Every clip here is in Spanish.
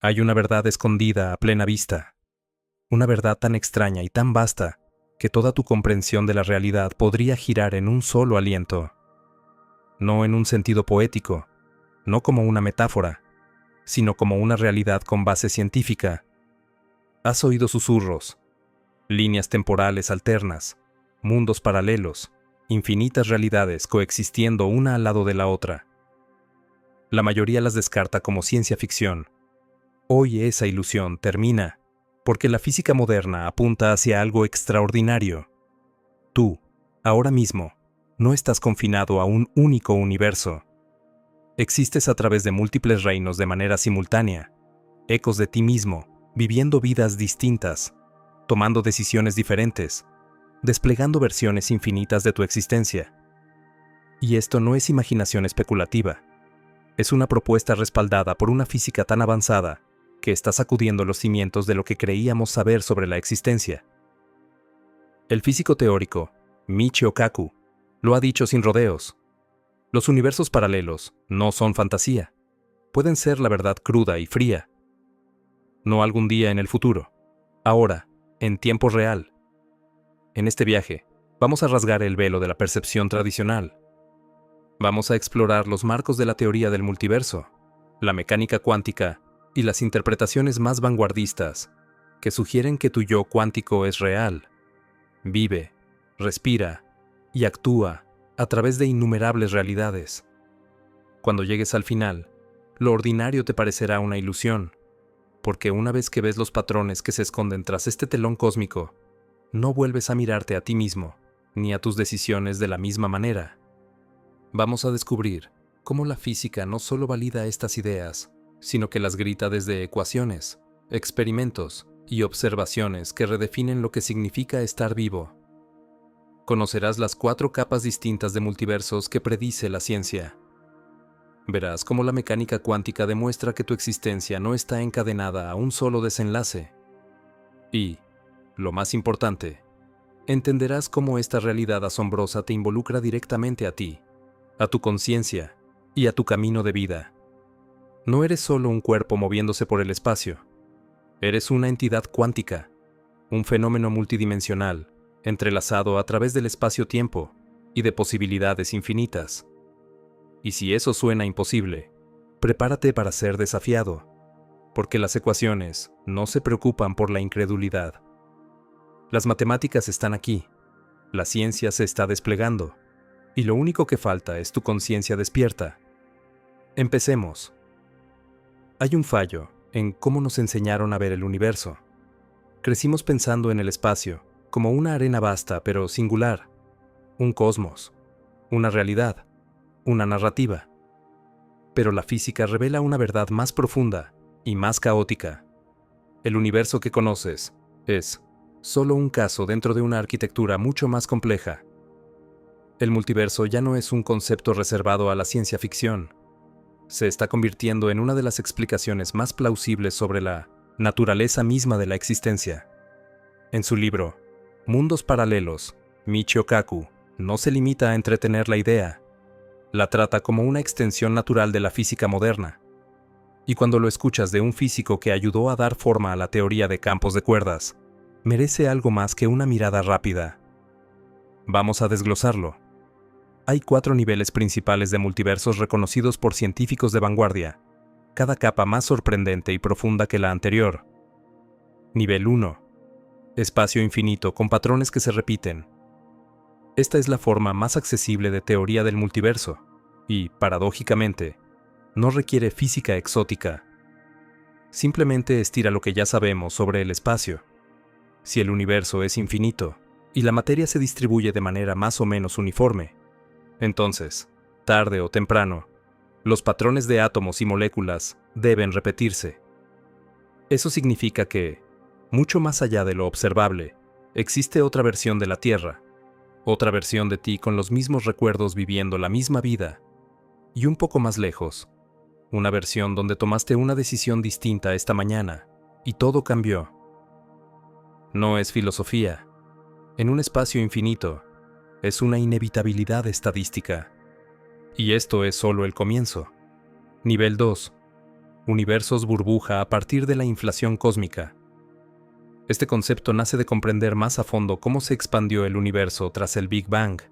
Hay una verdad escondida a plena vista, una verdad tan extraña y tan vasta que toda tu comprensión de la realidad podría girar en un solo aliento. No en un sentido poético, no como una metáfora, sino como una realidad con base científica. Has oído susurros, líneas temporales alternas, mundos paralelos, infinitas realidades coexistiendo una al lado de la otra. La mayoría las descarta como ciencia ficción. Hoy esa ilusión termina, porque la física moderna apunta hacia algo extraordinario. Tú, ahora mismo, no estás confinado a un único universo. Existes a través de múltiples reinos de manera simultánea, ecos de ti mismo, viviendo vidas distintas, tomando decisiones diferentes, desplegando versiones infinitas de tu existencia. Y esto no es imaginación especulativa. Es una propuesta respaldada por una física tan avanzada que está sacudiendo los cimientos de lo que creíamos saber sobre la existencia. El físico teórico, Michio Kaku, lo ha dicho sin rodeos. Los universos paralelos no son fantasía. Pueden ser la verdad cruda y fría. No algún día en el futuro. Ahora, en tiempo real. En este viaje, vamos a rasgar el velo de la percepción tradicional. Vamos a explorar los marcos de la teoría del multiverso, la mecánica cuántica y las interpretaciones más vanguardistas que sugieren que tu yo cuántico es real, vive, respira y actúa a través de innumerables realidades. Cuando llegues al final, lo ordinario te parecerá una ilusión, porque una vez que ves los patrones que se esconden tras este telón cósmico, no vuelves a mirarte a ti mismo, ni a tus decisiones de la misma manera. Vamos a descubrir cómo la física no solo valida estas ideas, sino que las grita desde ecuaciones, experimentos y observaciones que redefinen lo que significa estar vivo. Conocerás las 4 capas distintas de multiversos que predice la ciencia. Verás cómo la mecánica cuántica demuestra que tu existencia no está encadenada a un solo desenlace. Y, lo más importante, entenderás cómo esta realidad asombrosa te involucra directamente a ti, a tu conciencia y a tu camino de vida. No eres solo un cuerpo moviéndose por el espacio. Eres una entidad cuántica, un fenómeno multidimensional, entrelazado a través del espacio-tiempo y de posibilidades infinitas. Y si eso suena imposible, prepárate para ser desafiado, porque las ecuaciones no se preocupan por la incredulidad. Las matemáticas están aquí, la ciencia se está desplegando, y lo único que falta es tu conciencia despierta. Empecemos. Hay un fallo en cómo nos enseñaron a ver el universo. Crecimos pensando en el espacio como una arena vasta pero singular, un cosmos, una realidad, una narrativa. Pero la física revela una verdad más profunda y más caótica. El universo que conoces es solo un caso dentro de una arquitectura mucho más compleja. El multiverso ya no es un concepto reservado a la ciencia ficción. Se está convirtiendo en una de las explicaciones más plausibles sobre la naturaleza misma de la existencia. En su libro, Mundos Paralelos, Michio Kaku no se limita a entretener la idea. La trata como una extensión natural de la física moderna. Y cuando lo escuchas de un físico que ayudó a dar forma a la teoría de campos de cuerdas, merece algo más que una mirada rápida. Vamos a desglosarlo. Hay 4 niveles principales de multiversos reconocidos por científicos de vanguardia, cada capa más sorprendente y profunda que la anterior. Nivel 1. Espacio infinito con patrones que se repiten. Esta es la forma más accesible de teoría del multiverso, y, paradójicamente, no requiere física exótica. Simplemente estira lo que ya sabemos sobre el espacio. Si el universo es infinito, y la materia se distribuye de manera más o menos uniforme, entonces, tarde o temprano, los patrones de átomos y moléculas deben repetirse. Eso significa que, mucho más allá de lo observable, existe otra versión de la Tierra, otra versión de ti con los mismos recuerdos viviendo la misma vida, y un poco más lejos, una versión donde tomaste una decisión distinta esta mañana, y todo cambió. No es filosofía. En un espacio infinito, es una inevitabilidad estadística. Y esto es solo el comienzo. Nivel 2. universos burbuja a partir de la inflación cósmica. Este concepto nace de comprender más a fondo cómo se expandió el universo tras el Big Bang.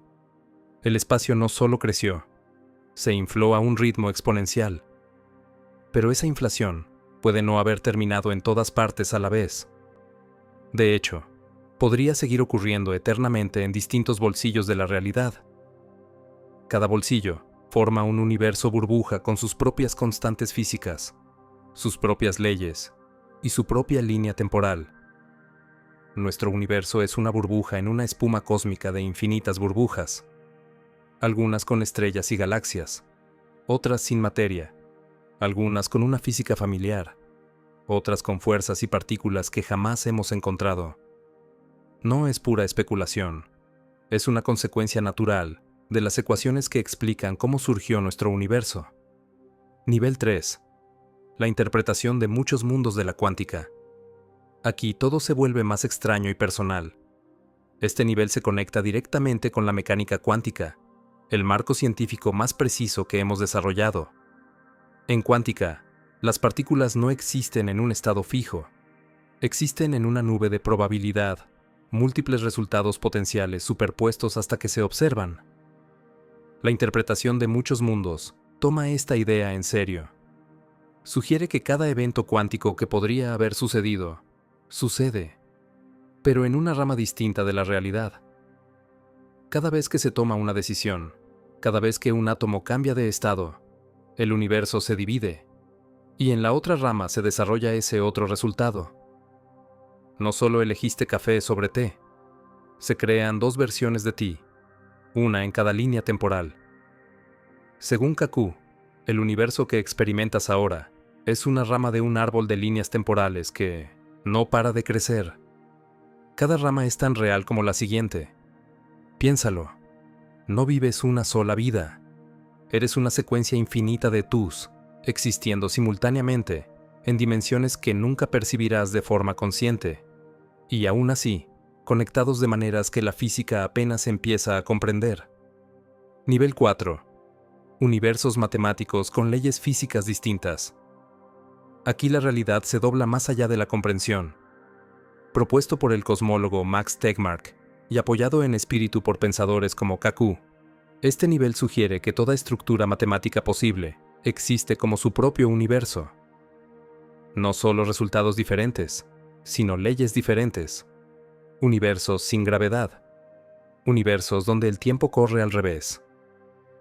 El espacio no solo creció, se infló a un ritmo exponencial. Pero esa inflación puede no haber terminado en todas partes a la vez. De hecho, podría seguir ocurriendo eternamente en distintos bolsillos de la realidad. Cada bolsillo forma un universo burbuja con sus propias constantes físicas, sus propias leyes y su propia línea temporal. Nuestro universo es una burbuja en una espuma cósmica de infinitas burbujas, algunas con estrellas y galaxias, otras sin materia, algunas con una física familiar, otras con fuerzas y partículas que jamás hemos encontrado. No es pura especulación, es una consecuencia natural de las ecuaciones que explican cómo surgió nuestro universo. Nivel 3. La interpretación de muchos mundos de la cuántica. Aquí todo se vuelve más extraño y personal. Este nivel se conecta directamente con la mecánica cuántica, el marco científico más preciso que hemos desarrollado. En cuántica, las partículas no existen en un estado fijo. Existen en una nube de probabilidad, múltiples resultados potenciales superpuestos hasta que se observan. La interpretación de muchos mundos toma esta idea en serio. Sugiere que cada evento cuántico que podría haber sucedido, sucede, pero en una rama distinta de la realidad. Cada vez que se toma una decisión, cada vez que un átomo cambia de estado, el universo se divide, y en la otra rama se desarrolla ese otro resultado. No solo elegiste café sobre té, se crean dos versiones de ti, una en cada línea temporal. Según Kaku, el universo que experimentas ahora es una rama de un árbol de líneas temporales que no para de crecer. Cada rama es tan real como la siguiente. Piénsalo, no vives una sola vida. Eres una secuencia infinita de tus, existiendo simultáneamente, en dimensiones que nunca percibirás de forma consciente, y aún así, conectados de maneras que la física apenas empieza a comprender. Nivel 4. Universos matemáticos con leyes físicas distintas. Aquí la realidad se dobla más allá de la comprensión. Propuesto por el cosmólogo Max Tegmark y apoyado en espíritu por pensadores como Kaku, este nivel sugiere que toda estructura matemática posible existe como su propio universo. No solo resultados diferentes, sino leyes diferentes. Universos sin gravedad. Universos donde el tiempo corre al revés.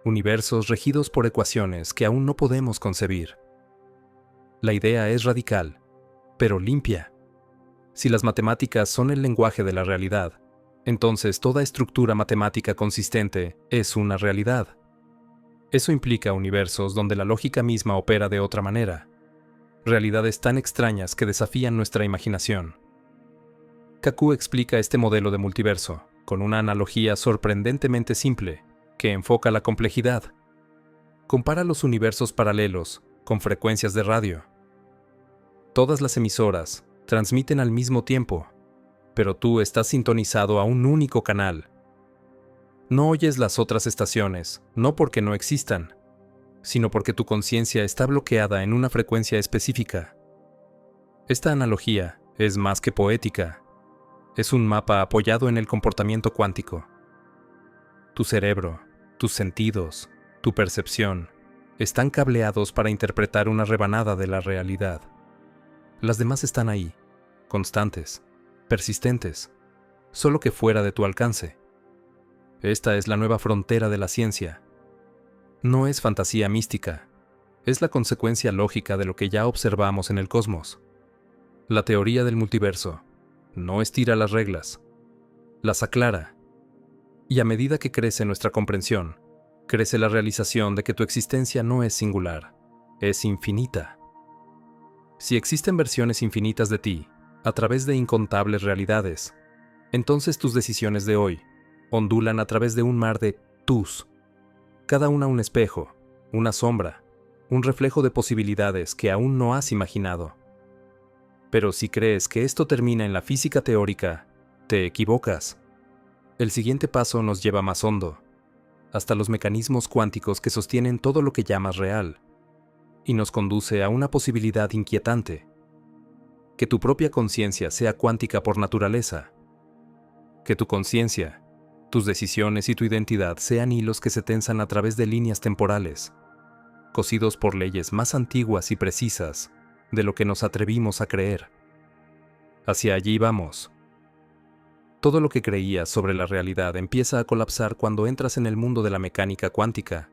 Universos regidos por ecuaciones que aún no podemos concebir. La idea es radical, pero limpia. Si las matemáticas son el lenguaje de la realidad, entonces toda estructura matemática consistente es una realidad. Eso implica universos donde la lógica misma opera de otra manera. Realidades tan extrañas que desafían nuestra imaginación. Kaku explica este modelo de multiverso con una analogía sorprendentemente simple que enfoca la complejidad. Compara los universos paralelos con frecuencias de radio. Todas las emisoras transmiten al mismo tiempo, pero tú estás sintonizado a un único canal. No oyes las otras estaciones, no porque no existan, sino porque tu conciencia está bloqueada en una frecuencia específica. Esta analogía es más que poética. Es un mapa apoyado en el comportamiento cuántico. Tu cerebro, tus sentidos, tu percepción, están cableados para interpretar una rebanada de la realidad. Las demás están ahí, constantes, persistentes, solo que fuera de tu alcance. Esta es la nueva frontera de la ciencia. No es fantasía mística, es la consecuencia lógica de lo que ya observamos en el cosmos. La teoría del multiverso no estira las reglas, las aclara. Y a medida que crece nuestra comprensión, crece la realización de que tu existencia no es singular, es infinita. Si existen versiones infinitas de ti, a través de incontables realidades, entonces tus decisiones de hoy ondulan a través de un mar de tus, cada una un espejo, una sombra, un reflejo de posibilidades que aún no has imaginado. Pero si crees que esto termina en la física teórica, te equivocas. El siguiente paso nos lleva más hondo, hasta los mecanismos cuánticos que sostienen todo lo que llamas real. y nos conduce a una posibilidad inquietante: que tu propia conciencia sea cuántica por naturaleza, que tu conciencia, tus decisiones y tu identidad sean hilos que se tensan a través de líneas temporales, cosidos por leyes más antiguas y precisas de lo que nos atrevimos a creer. Hacia allí vamos. Todo lo que creías sobre la realidad empieza a colapsar cuando entras en el mundo de la mecánica cuántica.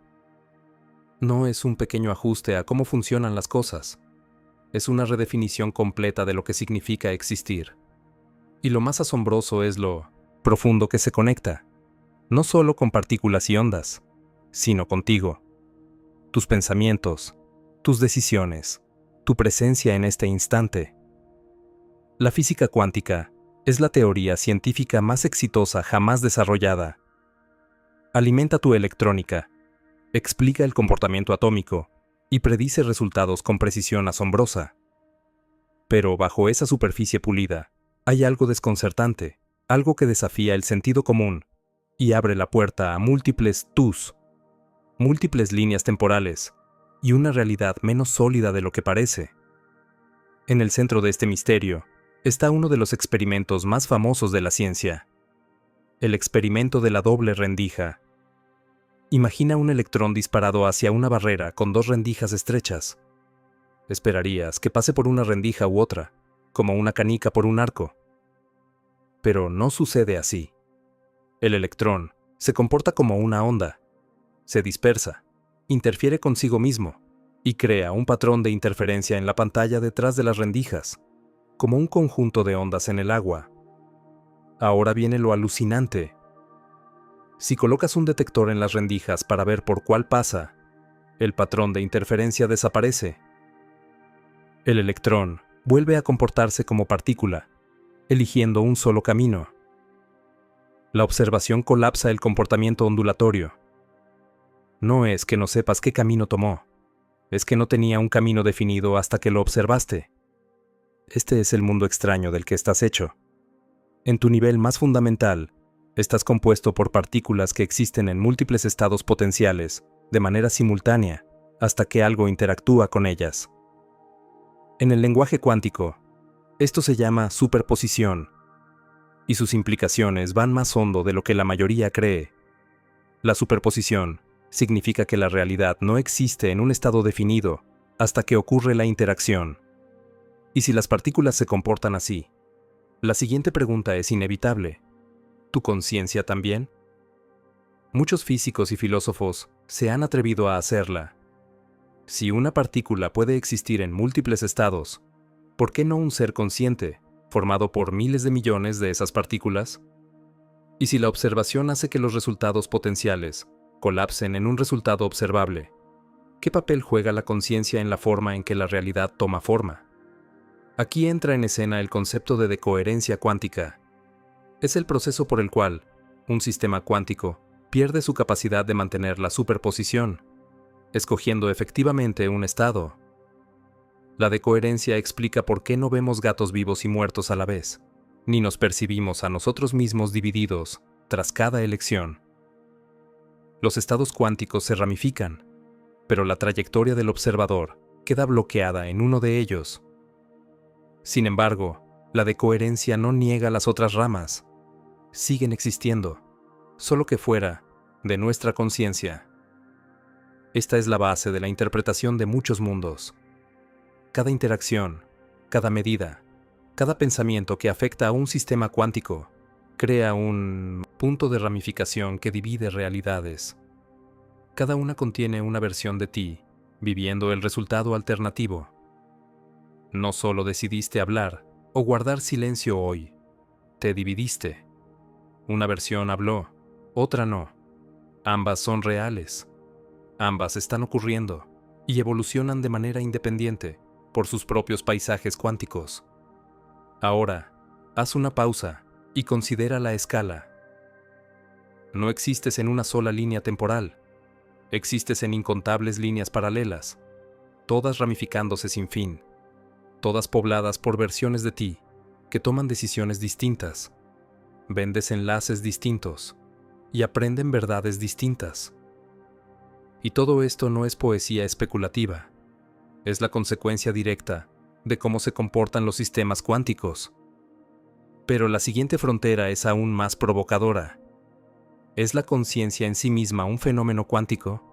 No es un pequeño ajuste a cómo funcionan las cosas, es una redefinición completa de lo que significa existir. Y lo más asombroso es lo profundo que se conecta, no solo con partículas y ondas, sino contigo, tus pensamientos, tus decisiones, tu presencia en este instante. La física cuántica es la teoría científica más exitosa jamás desarrollada. Alimenta tu electrónica, explica el comportamiento atómico y predice resultados con precisión asombrosa. Pero bajo esa superficie pulida hay algo desconcertante, algo que desafía el sentido común y abre la puerta a múltiples tus, múltiples líneas temporales y una realidad menos sólida de lo que parece. En el centro de este misterio está uno de los experimentos más famosos de la ciencia: el experimento de la doble rendija. Imagina un electrón disparado hacia una barrera con dos rendijas estrechas. Esperarías que pase por una rendija u otra, como una canica por un arco. Pero no sucede así. El electrón se comporta como una onda. Se dispersa, interfiere consigo mismo y crea un patrón de interferencia en la pantalla detrás de las rendijas, como un conjunto de ondas en el agua. Ahora viene lo alucinante. Si colocas un detector en las rendijas para ver por cuál pasa, el patrón de interferencia desaparece. El electrón vuelve a comportarse como partícula, eligiendo un solo camino. La observación colapsa el comportamiento ondulatorio. No es que no sepas qué camino tomó, es que no tenía un camino definido hasta que lo observaste. Este es el mundo extraño del que estás hecho. En tu nivel más fundamental, estás compuesto por partículas que existen en múltiples estados potenciales, de manera simultánea, hasta que algo interactúa con ellas. En el lenguaje cuántico, esto se llama superposición, y sus implicaciones van más hondo de lo que la mayoría cree. La superposición significa que la realidad no existe en un estado definido hasta que ocurre la interacción. Y si las partículas se comportan así, la siguiente pregunta es inevitable: ¿tu conciencia también? Muchos físicos y filósofos se han atrevido a hacerla. Si una partícula puede existir en múltiples estados, ¿por qué no un ser consciente, formado por miles de millones de esas partículas? Y si la observación hace que los resultados potenciales colapsen en un resultado observable, ¿qué papel juega la conciencia en la forma en que la realidad toma forma? Aquí entra en escena el concepto de decoherencia cuántica. Es el proceso por el cual un sistema cuántico pierde su capacidad de mantener la superposición, escogiendo efectivamente un estado. La decoherencia explica por qué no vemos gatos vivos y muertos a la vez, ni nos percibimos a nosotros mismos divididos tras cada elección. Los estados cuánticos se ramifican, pero la trayectoria del observador queda bloqueada en uno de ellos. Sin embargo, la decoherencia no niega las otras ramas. Siguen existiendo, solo que fuera de nuestra conciencia. Esta es la base de la interpretación de muchos mundos. Cada interacción, cada medida, cada pensamiento que afecta a un sistema cuántico crea un punto de ramificación que divide realidades. Cada una contiene una versión de ti, viviendo el resultado alternativo. No solo decidiste hablar o guardar silencio hoy, te dividiste. Una versión habló, otra no. Ambas son reales. Ambas están ocurriendo y evolucionan de manera independiente por sus propios paisajes cuánticos. Ahora, haz una pausa y considera la escala. No existes en una sola línea temporal. Existes en incontables líneas paralelas, todas ramificándose sin fin, todas pobladas por versiones de ti que toman decisiones distintas, ven desenlaces distintos y aprenden verdades distintas. Y todo esto no es poesía especulativa. Es la consecuencia directa de cómo se comportan los sistemas cuánticos. Pero la siguiente frontera es aún más provocadora. ¿Es la conciencia en sí misma un fenómeno cuántico?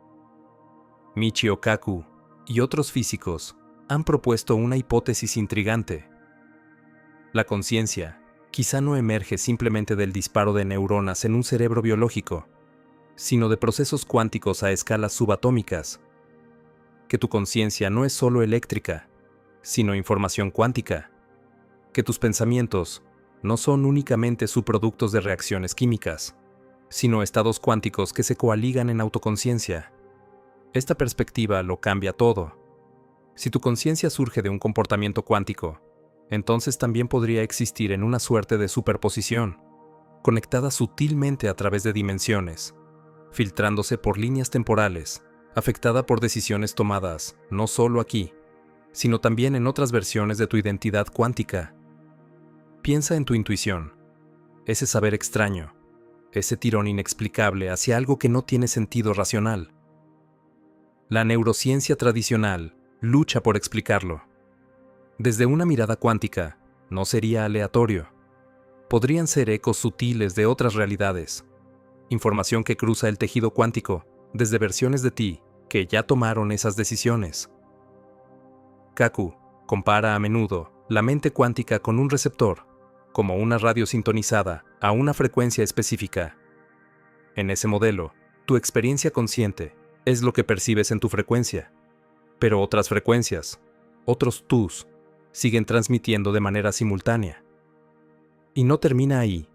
Michio Kaku y otros físicos han propuesto una hipótesis intrigante. La conciencia quizá no emerge simplemente del disparo de neuronas en un cerebro biológico, sino de procesos cuánticos a escalas subatómicas. Que tu conciencia no es solo eléctrica, sino información cuántica. Que tus pensamientos no son únicamente subproductos de reacciones químicas, sino estados cuánticos que se coaligan en autoconciencia. Esta perspectiva lo cambia todo. Si tu conciencia surge de un comportamiento cuántico, entonces también podría existir en una suerte de superposición, conectada sutilmente a través de dimensiones, filtrándose por líneas temporales, afectada por decisiones tomadas no solo aquí, sino también en otras versiones de tu identidad cuántica. Piensa en tu intuición, ese saber extraño, ese tirón inexplicable hacia algo que no tiene sentido racional. La neurociencia tradicional lucha por explicarlo. Desde una mirada cuántica, no sería aleatorio. Podrían ser ecos sutiles de otras realidades, información que cruza el tejido cuántico desde versiones de ti que ya tomaron esas decisiones. Kaku compara a menudo la mente cuántica con un receptor, como una radio sintonizada a una frecuencia específica. En ese modelo, tu experiencia consciente es lo que percibes en tu frecuencia, pero otras frecuencias, otros tus, siguen transmitiendo de manera simultánea. Y no termina ahí.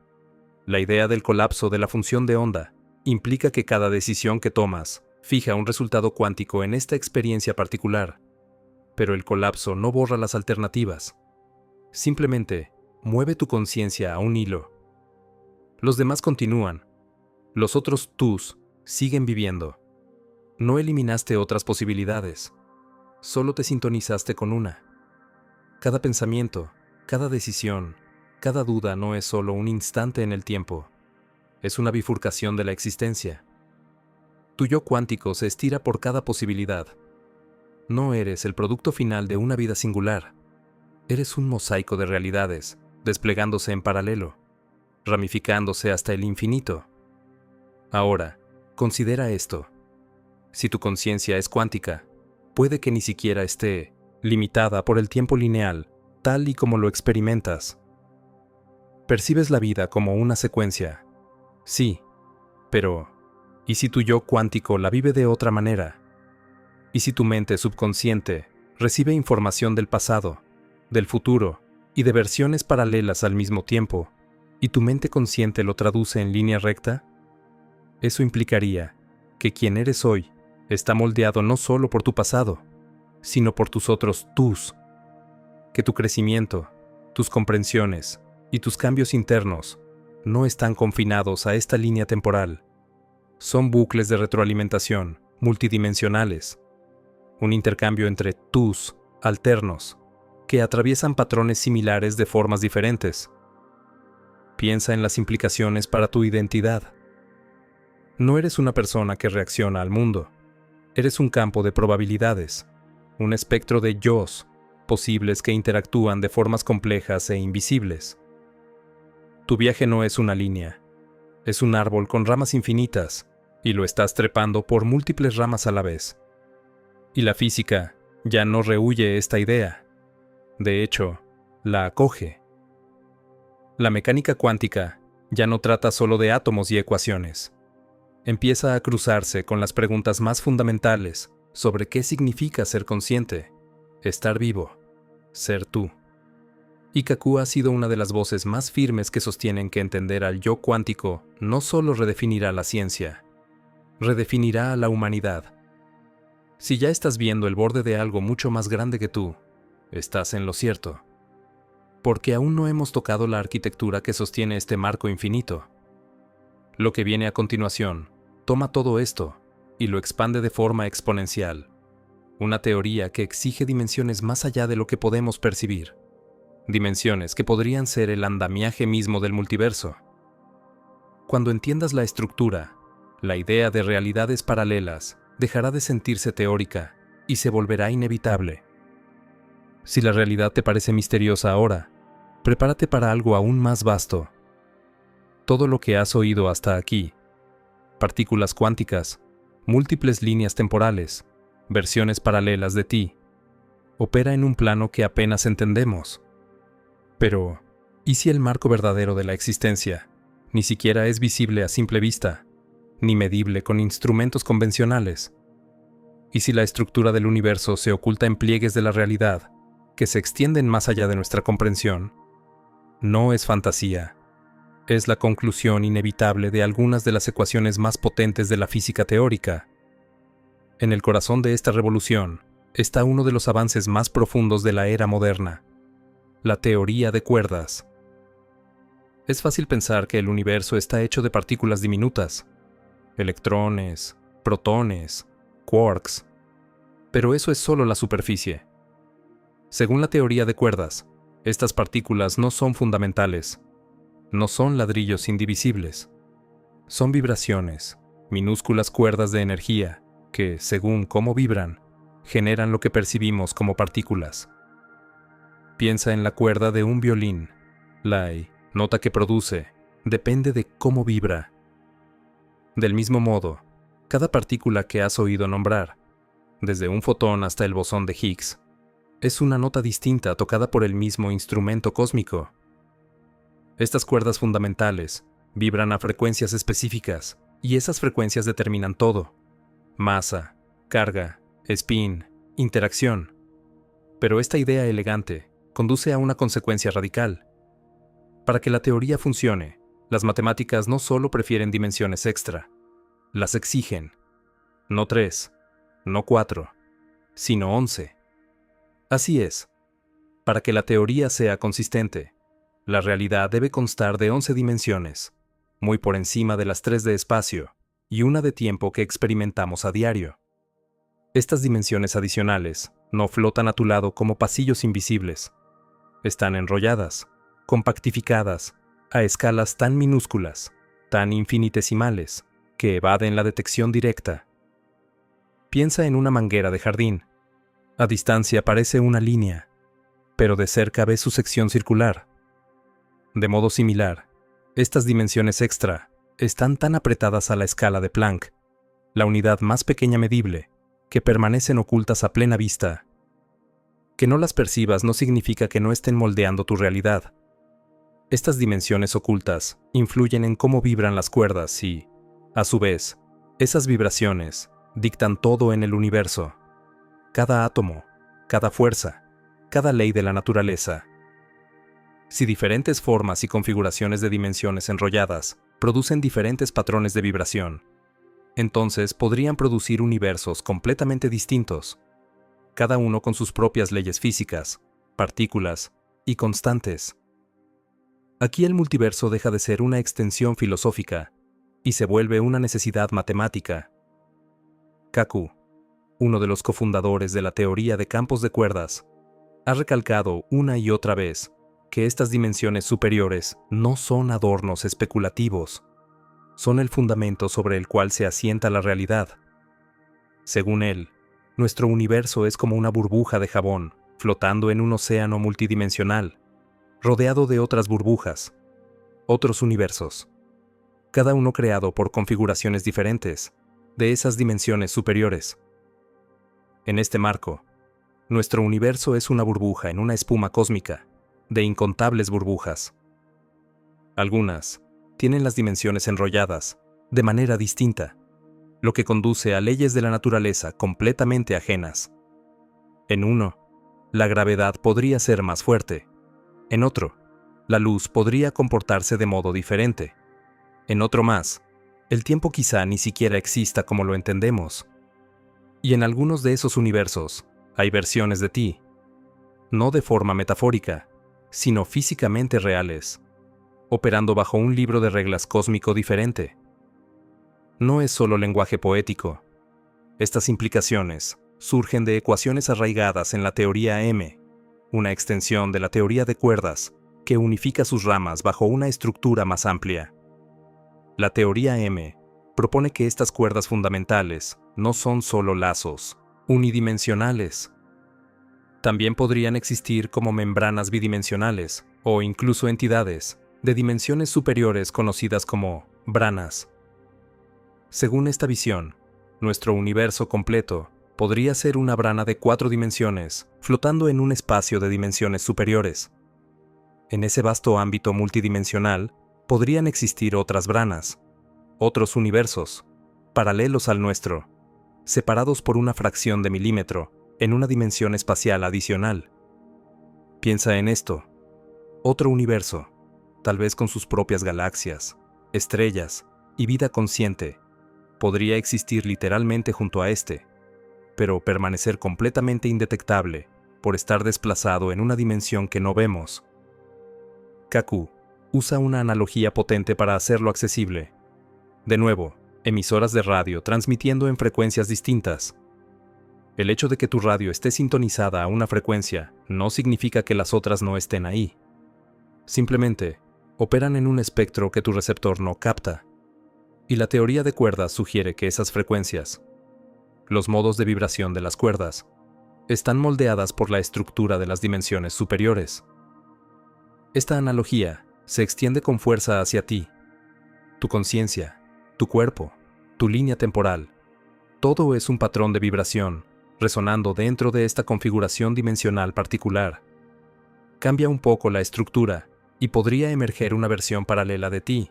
La idea del colapso de la función de onda implica que cada decisión que tomas fija un resultado cuántico en esta experiencia particular. Pero el colapso no borra las alternativas. Simplemente mueve tu conciencia a un hilo. Los demás continúan. Los otros tus siguen viviendo. No eliminaste otras posibilidades. Solo te sintonizaste con una. Cada pensamiento, cada decisión, cada duda no es solo un instante en el tiempo. Es una bifurcación de la existencia. Tu yo cuántico se estira por cada posibilidad. No eres el producto final de una vida singular. Eres un mosaico de realidades, desplegándose en paralelo, ramificándose hasta el infinito. Ahora, considera esto. Si tu conciencia es cuántica, puede que ni siquiera esté limitada por el tiempo lineal, tal y como lo experimentas. Percibes la vida como una secuencia. Sí, pero ¿y si tu yo cuántico la vive de otra manera? ¿Y si tu mente subconsciente recibe información del pasado, del futuro y de versiones paralelas al mismo tiempo, y tu mente consciente lo traduce en línea recta? Eso implicaría que quien eres hoy está moldeado no solo por tu pasado, sino por tus otros tus. Que tu crecimiento, tus comprensiones y tus cambios internos no están confinados a esta línea temporal. Son bucles de retroalimentación multidimensionales, un intercambio entre tus alternos que atraviesan patrones similares de formas diferentes. Piensa en las implicaciones para tu identidad. No eres una persona que reacciona al mundo. Eres un campo de probabilidades, un espectro de yos posibles que interactúan de formas complejas e invisibles. Tu viaje no es una línea, es un árbol con ramas infinitas, y lo estás trepando por múltiples ramas a la vez. Y la física ya no rehúye esta idea. De hecho, la acoge. La mecánica cuántica ya no trata solo de átomos y ecuaciones. Empieza a cruzarse con las preguntas más fundamentales sobre qué significa ser consciente, estar vivo, ser tú. Y Kaku ha sido una de las voces más firmes que sostienen que entender al yo cuántico no solo redefinirá la ciencia, redefinirá a la humanidad. Si ya estás viendo el borde de algo mucho más grande que tú, estás en lo cierto. Porque aún no hemos tocado la arquitectura que sostiene este marco infinito. Lo que viene a continuación toma todo esto y lo expande de forma exponencial. Una teoría que exige dimensiones más allá de lo que podemos percibir. Dimensiones que podrían ser el andamiaje mismo del multiverso. Cuando entiendas la estructura, la idea de realidades paralelas dejará de sentirse teórica y se volverá inevitable. Si la realidad te parece misteriosa ahora, prepárate para algo aún más vasto. Todo lo que has oído hasta aquí, partículas cuánticas, múltiples líneas temporales, versiones paralelas de ti, opera en un plano que apenas entendemos. Pero, ¿y si el marco verdadero de la existencia ni siquiera es visible a simple vista, ni medible con instrumentos convencionales? ¿Y si la estructura del universo se oculta en pliegues de la realidad que se extienden más allá de nuestra comprensión? No es fantasía. Es la conclusión inevitable de algunas de las ecuaciones más potentes de la física teórica. En el corazón de esta revolución está uno de los avances más profundos de la era moderna: la teoría de cuerdas. Es fácil pensar que el universo está hecho de partículas diminutas, electrones, protones, quarks, pero eso es solo la superficie. Según la teoría de cuerdas, estas partículas no son fundamentales, no son ladrillos indivisibles, son vibraciones, minúsculas cuerdas de energía que, según cómo vibran, generan lo que percibimos como partículas. Piensa en la cuerda de un violín. La nota que produce depende de cómo vibra. Del mismo modo, cada partícula que has oído nombrar, desde un fotón hasta el bosón de Higgs, es una nota distinta tocada por el mismo instrumento cósmico. Estas cuerdas fundamentales vibran a frecuencias específicas, y esas frecuencias determinan todo: masa, carga, spin, interacción. Pero esta idea elegante conduce a una consecuencia radical. Para que la teoría funcione, las matemáticas no solo prefieren dimensiones extra, las exigen. No 3, no 4, sino 11. Así es. Para que la teoría sea consistente, la realidad debe constar de 11 dimensiones, muy por encima de las 3 de espacio y una de tiempo que experimentamos a diario. Estas dimensiones adicionales no flotan a tu lado como pasillos invisibles. Están enrolladas, compactificadas, a escalas tan minúsculas, tan infinitesimales, que evaden la detección directa. Piensa en una manguera de jardín. A distancia parece una línea, pero de cerca ves su sección circular. De modo similar, estas dimensiones extra están tan apretadas a la escala de Planck, la unidad más pequeña medible, que permanecen ocultas a plena vista. Que no las percibas no significa que no estén moldeando tu realidad. Estas dimensiones ocultas influyen en cómo vibran las cuerdas y, a su vez, esas vibraciones dictan todo en el universo. Cada átomo, cada fuerza, cada ley de la naturaleza. Si diferentes formas y configuraciones de dimensiones enrolladas producen diferentes patrones de vibración, entonces podrían producir universos completamente distintos, cada uno con sus propias leyes físicas, partículas y constantes. Aquí el multiverso deja de ser una extensión filosófica y se vuelve una necesidad matemática. Kaku, uno de los cofundadores de la teoría de campos de cuerdas, ha recalcado una y otra vez que estas dimensiones superiores no son adornos especulativos, son el fundamento sobre el cual se asienta la realidad. Según él, nuestro universo es como una burbuja de jabón flotando en un océano multidimensional, rodeado de otras burbujas, otros universos, cada uno creado por configuraciones diferentes de esas dimensiones superiores. En este marco, nuestro universo es una burbuja en una espuma cósmica, de incontables burbujas. Algunas tienen las dimensiones enrolladas de manera distinta, lo que conduce a leyes de la naturaleza completamente ajenas. En uno, la gravedad podría ser más fuerte. En otro, la luz podría comportarse de modo diferente. En otro más, el tiempo quizá ni siquiera exista como lo entendemos. Y en algunos de esos universos hay versiones de ti, no de forma metafórica, sino físicamente reales, operando bajo un libro de reglas cósmico diferente. No es solo lenguaje poético. Estas implicaciones surgen de ecuaciones arraigadas en la teoría M, una extensión de la teoría de cuerdas que unifica sus ramas bajo una estructura más amplia. La teoría M propone que estas cuerdas fundamentales no son solo lazos unidimensionales. También podrían existir como membranas bidimensionales, o incluso entidades, de dimensiones superiores conocidas como branas. Según esta visión, nuestro universo completo podría ser una brana de 4 dimensiones, flotando en un espacio de dimensiones superiores. En ese vasto ámbito multidimensional, podrían existir otras branas, otros universos, paralelos al nuestro, separados por una fracción de milímetro, en una dimensión espacial adicional. Piensa en esto. Otro universo, tal vez con sus propias galaxias, estrellas y vida consciente, podría existir literalmente junto a este, pero permanecer completamente indetectable por estar desplazado en una dimensión que no vemos. Kaku usa una analogía potente para hacerlo accesible. De nuevo, emisoras de radio transmitiendo en frecuencias distintas. El hecho de que tu radio esté sintonizada a una frecuencia no significa que las otras no estén ahí. Simplemente, operan en un espectro que tu receptor no capta. Y la teoría de cuerdas sugiere que esas frecuencias, los modos de vibración de las cuerdas, están moldeadas por la estructura de las dimensiones superiores. Esta analogía se extiende con fuerza hacia ti, tu conciencia, tu cuerpo, tu línea temporal. Todo es un patrón de vibración, resonando dentro de esta configuración dimensional particular. Cambia un poco la estructura y podría emerger una versión paralela de ti,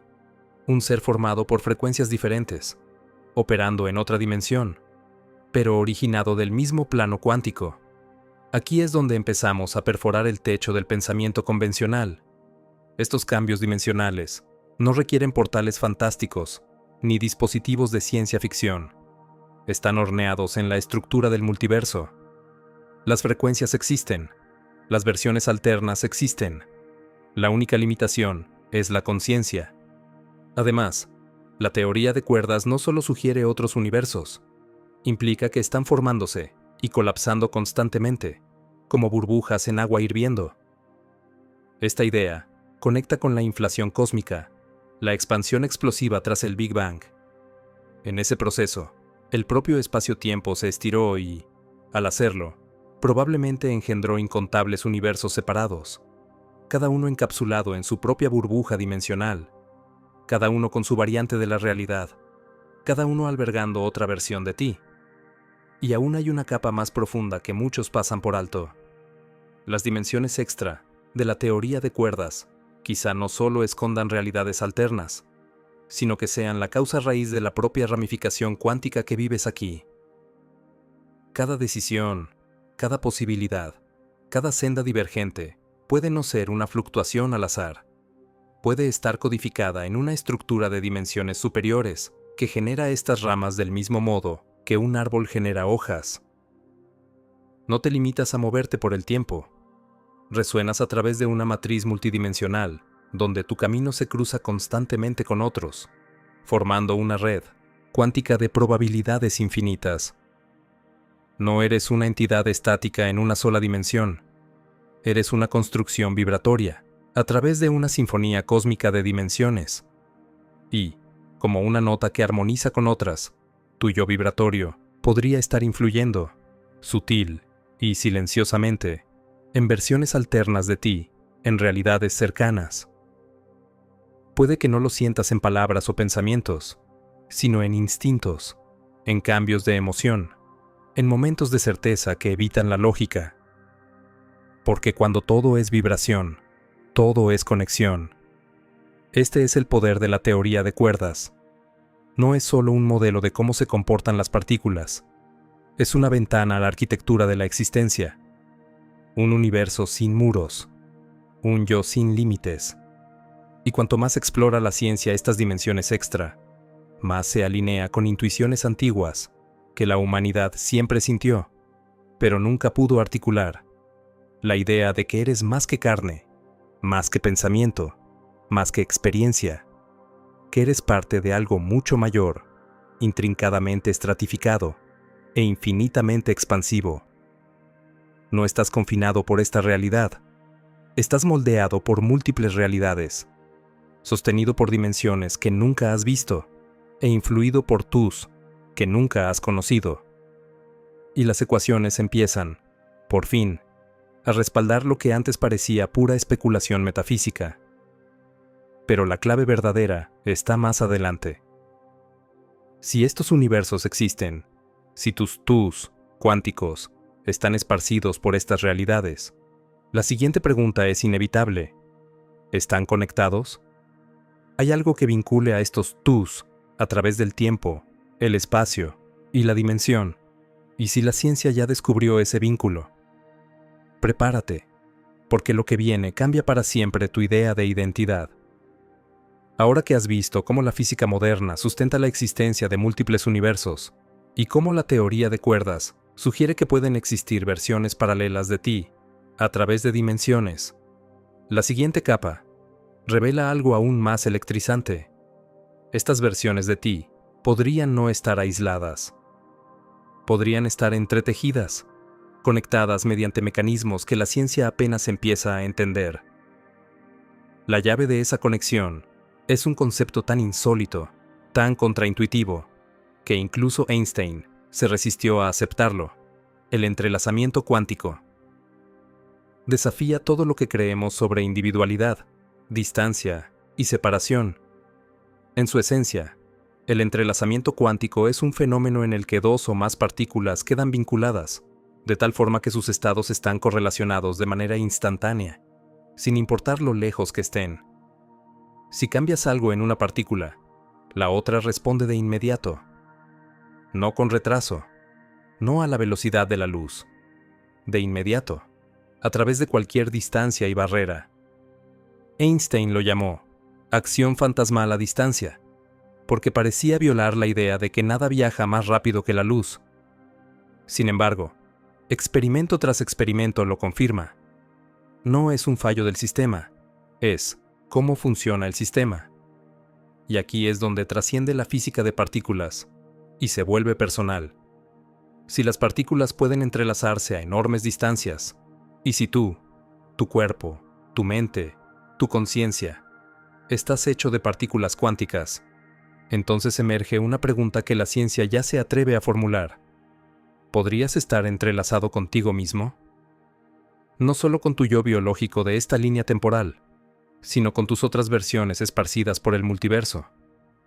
un ser formado por frecuencias diferentes, operando en otra dimensión, pero originado del mismo plano cuántico. Aquí es donde empezamos a perforar el techo del pensamiento convencional. Estos cambios dimensionales no requieren portales fantásticos ni dispositivos de ciencia ficción. Están horneados en la estructura del multiverso. Las frecuencias existen, las versiones alternas existen. La única limitación es la conciencia. Además, la teoría de cuerdas no solo sugiere otros universos, implica que están formándose y colapsando constantemente, como burbujas en agua hirviendo. Esta idea conecta con la inflación cósmica, la expansión explosiva tras el Big Bang. En ese proceso, el propio espacio-tiempo se estiró y, al hacerlo, probablemente engendró incontables universos separados, cada uno encapsulado en su propia burbuja dimensional, cada uno con su variante de la realidad, cada uno albergando otra versión de ti. Y aún hay una capa más profunda que muchos pasan por alto. Las dimensiones extra de la teoría de cuerdas quizá no solo escondan realidades alternas, sino que sean la causa raíz de la propia ramificación cuántica que vives aquí. Cada decisión, cada posibilidad, cada senda divergente puede no ser una fluctuación al azar. Puede estar codificada en una estructura de dimensiones superiores que genera estas ramas del mismo modo que un árbol genera hojas. No te limitas a moverte por el tiempo. Resuenas a través de una matriz multidimensional, donde tu camino se cruza constantemente con otros, formando una red cuántica de probabilidades infinitas. No eres una entidad estática en una sola dimensión. Eres una construcción vibratoria, a través de una sinfonía cósmica de dimensiones. Y, como una nota que armoniza con otras, tu yo vibratorio podría estar influyendo, sutil y silenciosamente, en versiones alternas de ti, en realidades cercanas. Puede que no lo sientas en palabras o pensamientos, sino en instintos, en cambios de emoción, en momentos de certeza que evitan la lógica. Porque cuando todo es vibración, todo es conexión. Este es el poder de la teoría de cuerdas. No es solo un modelo de cómo se comportan las partículas, es una ventana a la arquitectura de la existencia. Un universo sin muros, un yo sin límites. Y cuanto más explora la ciencia estas dimensiones extra, más se alinea con intuiciones antiguas que la humanidad siempre sintió, pero nunca pudo articular. La idea de que eres más que carne, más que pensamiento, más que experiencia, que eres parte de algo mucho mayor, intrincadamente estratificado e infinitamente expansivo. No estás confinado por esta realidad. Estás moldeado por múltiples realidades, sostenido por dimensiones que nunca has visto e influido por tus que nunca has conocido. Y las ecuaciones empiezan, por fin, a respaldar lo que antes parecía pura especulación metafísica. Pero la clave verdadera está más adelante. Si estos universos existen, si tus tús cuánticos están esparcidos por estas realidades, la siguiente pregunta es inevitable. ¿Están conectados? ¿Hay algo que vincule a estos tús a través del tiempo, el espacio y la dimensión? ¿Y si la ciencia ya descubrió ese vínculo? Prepárate, porque lo que viene cambia para siempre tu idea de identidad. Ahora que has visto cómo la física moderna sustenta la existencia de múltiples universos, y cómo la teoría de cuerdas sugiere que pueden existir versiones paralelas de ti, a través de dimensiones, la siguiente capa revela algo aún más electrizante. Estas versiones de ti podrían no estar aisladas. Podrían estar entretejidas, conectadas mediante mecanismos que la ciencia apenas empieza a entender. La llave de esa conexión es un concepto tan insólito, tan contraintuitivo, que incluso Einstein se resistió a aceptarlo: el entrelazamiento cuántico. Desafía todo lo que creemos sobre individualidad, distancia y separación. En su esencia, el entrelazamiento cuántico es un fenómeno en el que dos o más partículas quedan vinculadas, de tal forma que sus estados están correlacionados de manera instantánea, sin importar lo lejos que estén. Si cambias algo en una partícula, la otra responde de inmediato. No con retraso, no a la velocidad de la luz, de inmediato, a través de cualquier distancia y barrera. Einstein lo llamó acción fantasmal a distancia, porque parecía violar la idea de que nada viaja más rápido que la luz. Sin embargo, experimento tras experimento lo confirma. No es un fallo del sistema, es cómo funciona el sistema. Y aquí es donde trasciende la física de partículas y se vuelve personal. Si las partículas pueden entrelazarse a enormes distancias, y si tú, tu cuerpo, tu mente, tu conciencia, estás hecho de partículas cuánticas, entonces emerge una pregunta que la ciencia ya se atreve a formular. ¿Podrías estar entrelazado contigo mismo? No solo con tu yo biológico de esta línea temporal, sino con tus otras versiones esparcidas por el multiverso,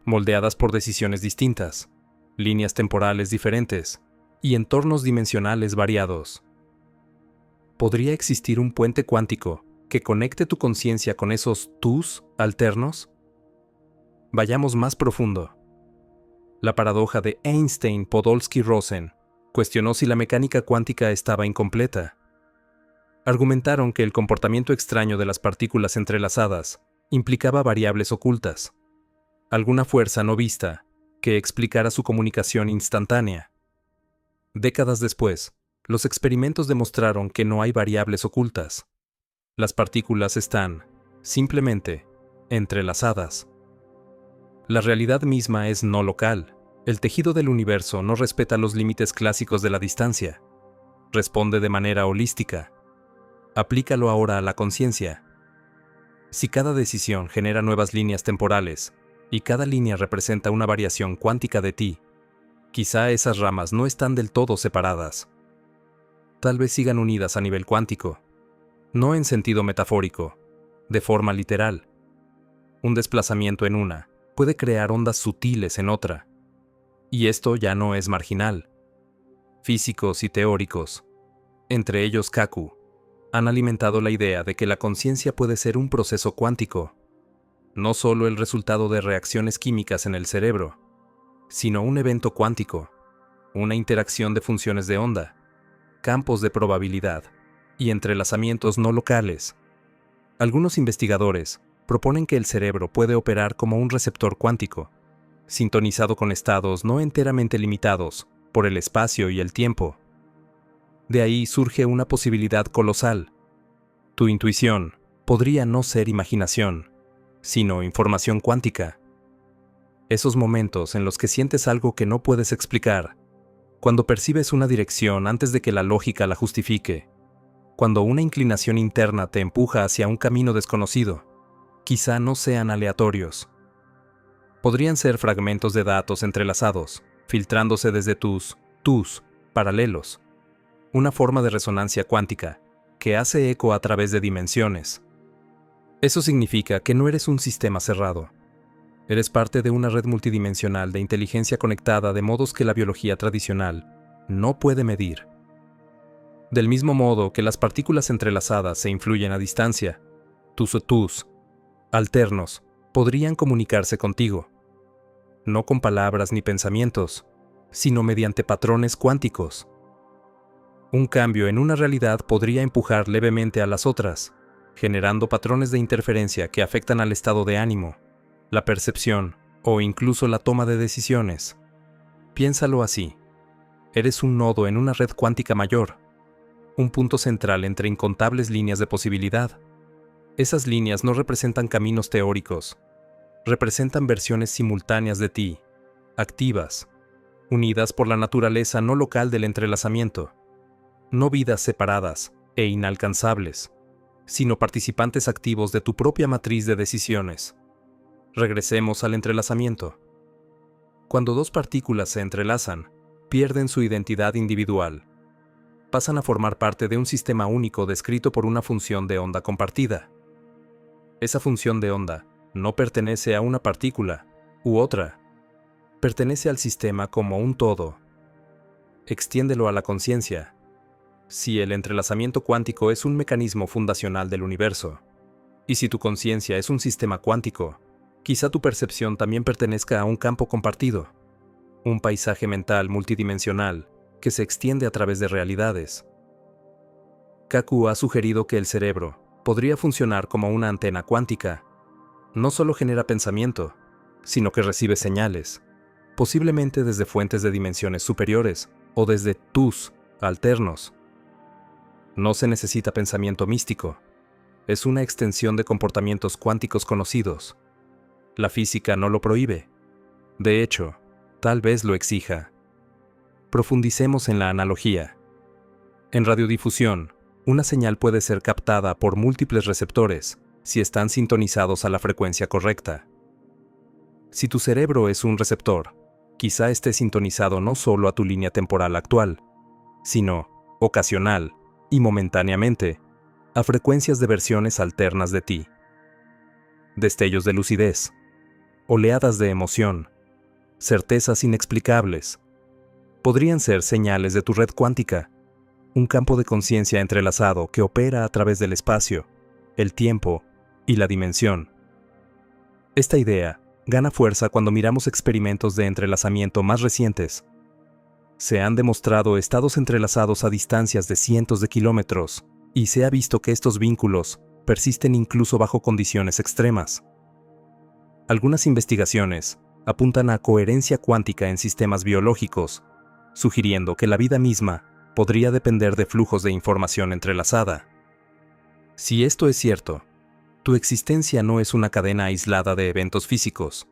moldeadas por decisiones distintas, líneas temporales diferentes y entornos dimensionales variados. ¿Podría existir un puente cuántico que conecte tu conciencia con esos tús alternos? Vayamos más profundo. La paradoja de Einstein-Podolsky-Rosen cuestionó si la mecánica cuántica estaba incompleta. Argumentaron que el comportamiento extraño de las partículas entrelazadas implicaba variables ocultas, alguna fuerza no vista que explicara su comunicación instantánea. Décadas después, los experimentos demostraron que no hay variables ocultas. Las partículas están, simplemente, entrelazadas. La realidad misma es no local. El tejido del universo no respeta los límites clásicos de la distancia. Responde de manera holística. Aplícalo ahora a la conciencia. Si cada decisión genera nuevas líneas temporales, y cada línea representa una variación cuántica de ti, quizá esas ramas no están del todo separadas. Tal vez sigan unidas a nivel cuántico, no en sentido metafórico, de forma literal. Un desplazamiento en una puede crear ondas sutiles en otra, y esto ya no es marginal. Físicos y teóricos, entre ellos Kaku, han alimentado la idea de que la conciencia puede ser un proceso cuántico, no solo el resultado de reacciones químicas en el cerebro, sino un evento cuántico, una interacción de funciones de onda, campos de probabilidad y entrelazamientos no locales. Algunos investigadores proponen que el cerebro puede operar como un receptor cuántico, sintonizado con estados no enteramente limitados por el espacio y el tiempo. De ahí surge una posibilidad colosal. Tu intuición podría no ser imaginación, sino información cuántica. Esos momentos en los que sientes algo que no puedes explicar, cuando percibes una dirección antes de que la lógica la justifique, cuando una inclinación interna te empuja hacia un camino desconocido, quizá no sean aleatorios. Podrían ser fragmentos de datos entrelazados, filtrándose desde tus paralelos, una forma de resonancia cuántica que hace eco a través de dimensiones. Eso significa que no eres un sistema cerrado. Eres parte de una red multidimensional de inteligencia conectada de modos que la biología tradicional no puede medir. Del mismo modo que las partículas entrelazadas se influyen a distancia, tus alternos podrían comunicarse contigo, no con palabras ni pensamientos, sino mediante patrones cuánticos. Un cambio en una realidad podría empujar levemente a las otras, generando patrones de interferencia que afectan al estado de ánimo, la percepción o incluso la toma de decisiones. Piénsalo así. Eres un nodo en una red cuántica mayor, un punto central entre incontables líneas de posibilidad. Esas líneas no representan caminos teóricos, representan versiones simultáneas de ti, activas, unidas por la naturaleza no local del entrelazamiento, no vidas separadas e inalcanzables, sino participantes activos de tu propia matriz de decisiones. Regresemos al entrelazamiento. Cuando dos partículas se entrelazan, pierden su identidad individual. Pasan a formar parte de un sistema único descrito por una función de onda compartida. Esa función de onda no pertenece a una partícula u otra. Pertenece al sistema como un todo. Extiéndelo a la conciencia. Si el entrelazamiento cuántico es un mecanismo fundacional del universo, y si tu conciencia es un sistema cuántico, quizá tu percepción también pertenezca a un campo compartido, un paisaje mental multidimensional que se extiende a través de realidades. Kaku ha sugerido que el cerebro podría funcionar como una antena cuántica. No solo genera pensamiento, sino que recibe señales, posiblemente desde fuentes de dimensiones superiores o desde tus alternos. No se necesita pensamiento místico. Es una extensión de comportamientos cuánticos conocidos. La física no lo prohíbe. De hecho, tal vez lo exija. Profundicemos en la analogía. En radiodifusión, una señal puede ser captada por múltiples receptores si están sintonizados a la frecuencia correcta. Si tu cerebro es un receptor, quizá esté sintonizado no solo a tu línea temporal actual, sino, ocasional y momentáneamente, a frecuencias de versiones alternas de ti. Destellos de lucidez, oleadas de emoción, certezas inexplicables, podrían ser señales de tu red cuántica, un campo de conciencia entrelazado que opera a través del espacio, el tiempo y la dimensión. Esta idea gana fuerza cuando miramos experimentos de entrelazamiento más recientes. Se han demostrado estados entrelazados a distancias de cientos de kilómetros, y se ha visto que estos vínculos persisten incluso bajo condiciones extremas. Algunas investigaciones apuntan a coherencia cuántica en sistemas biológicos, sugiriendo que la vida misma podría depender de flujos de información entrelazada. Si esto es cierto, tu existencia no es una cadena aislada de eventos físicos.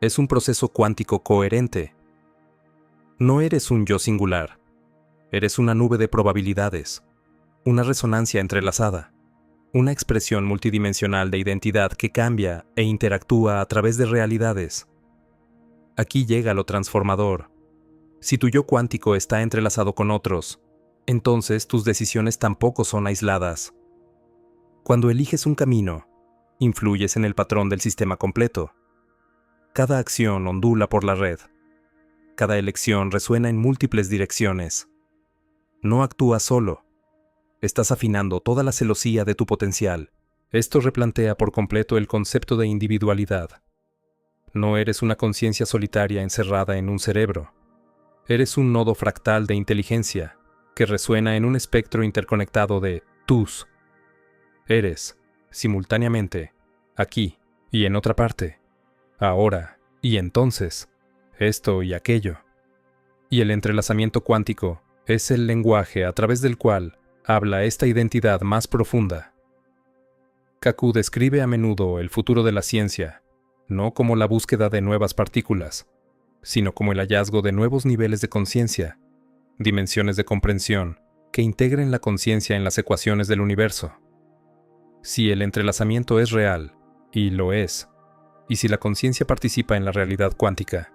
Es un proceso cuántico coherente. No eres un yo singular. Eres una nube de probabilidades, una resonancia entrelazada, una expresión multidimensional de identidad que cambia e interactúa a través de realidades. Aquí llega lo transformador. Si tu yo cuántico está entrelazado con otros, entonces tus decisiones tampoco son aisladas. Cuando eliges un camino, influyes en el patrón del sistema completo. Cada acción ondula por la red. Cada elección resuena en múltiples direcciones. No actúas solo. Estás afinando toda la celosía de tu potencial. Esto replantea por completo el concepto de individualidad. No eres una conciencia solitaria encerrada en un cerebro. Eres un nodo fractal de inteligencia que resuena en un espectro interconectado de tus. Eres, simultáneamente, aquí y en otra parte, ahora y entonces, esto y aquello. Y el entrelazamiento cuántico es el lenguaje a través del cual habla esta identidad más profunda. Kaku describe a menudo el futuro de la ciencia, no como la búsqueda de nuevas partículas, sino como el hallazgo de nuevos niveles de conciencia, dimensiones de comprensión que integren la conciencia en las ecuaciones del universo. Si el entrelazamiento es real, y lo es, y si la conciencia participa en la realidad cuántica,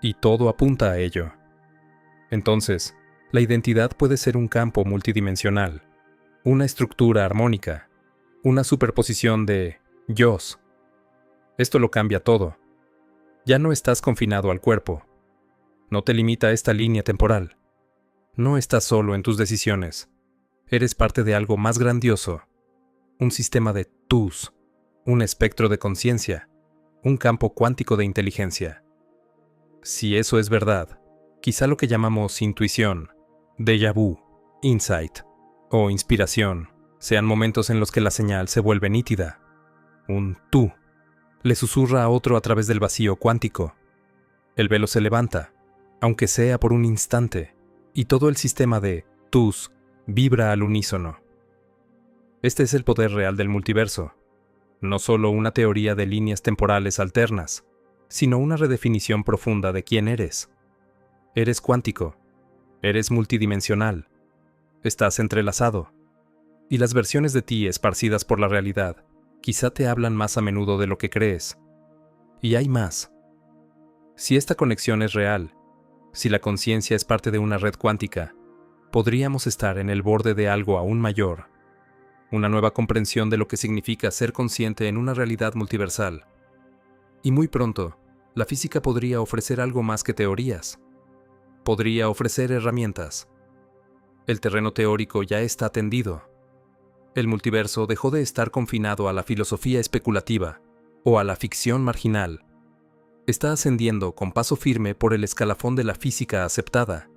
y todo apunta a ello, entonces, la identidad puede ser un campo multidimensional, una estructura armónica, una superposición de yos. Esto lo cambia todo. Ya no estás confinado al cuerpo. No te limita a esta línea temporal. No estás solo en tus decisiones. Eres parte de algo más grandioso. Un sistema de tus, un espectro de conciencia, un campo cuántico de inteligencia. Si eso es verdad, quizá lo que llamamos intuición, déjà vu, insight o inspiración sean momentos en los que la señal se vuelve nítida. Un tú le susurra a otro a través del vacío cuántico. El velo se levanta, aunque sea por un instante, y todo el sistema de tus vibra al unísono. Este es el poder real del multiverso. No solo una teoría de líneas temporales alternas, sino una redefinición profunda de quién eres. Eres cuántico, eres multidimensional, estás entrelazado, y las versiones de ti esparcidas por la realidad quizá te hablan más a menudo de lo que crees. Y hay más. Si esta conexión es real, si la conciencia es parte de una red cuántica, podríamos estar en el borde de algo aún mayor. Una nueva comprensión de lo que significa ser consciente en una realidad multiversal. Y muy pronto, la física podría ofrecer algo más que teorías. Podría ofrecer herramientas. El terreno teórico ya está tendido. El multiverso dejó de estar confinado a la filosofía especulativa o a la ficción marginal. Está ascendiendo con paso firme por el escalafón de la física aceptada,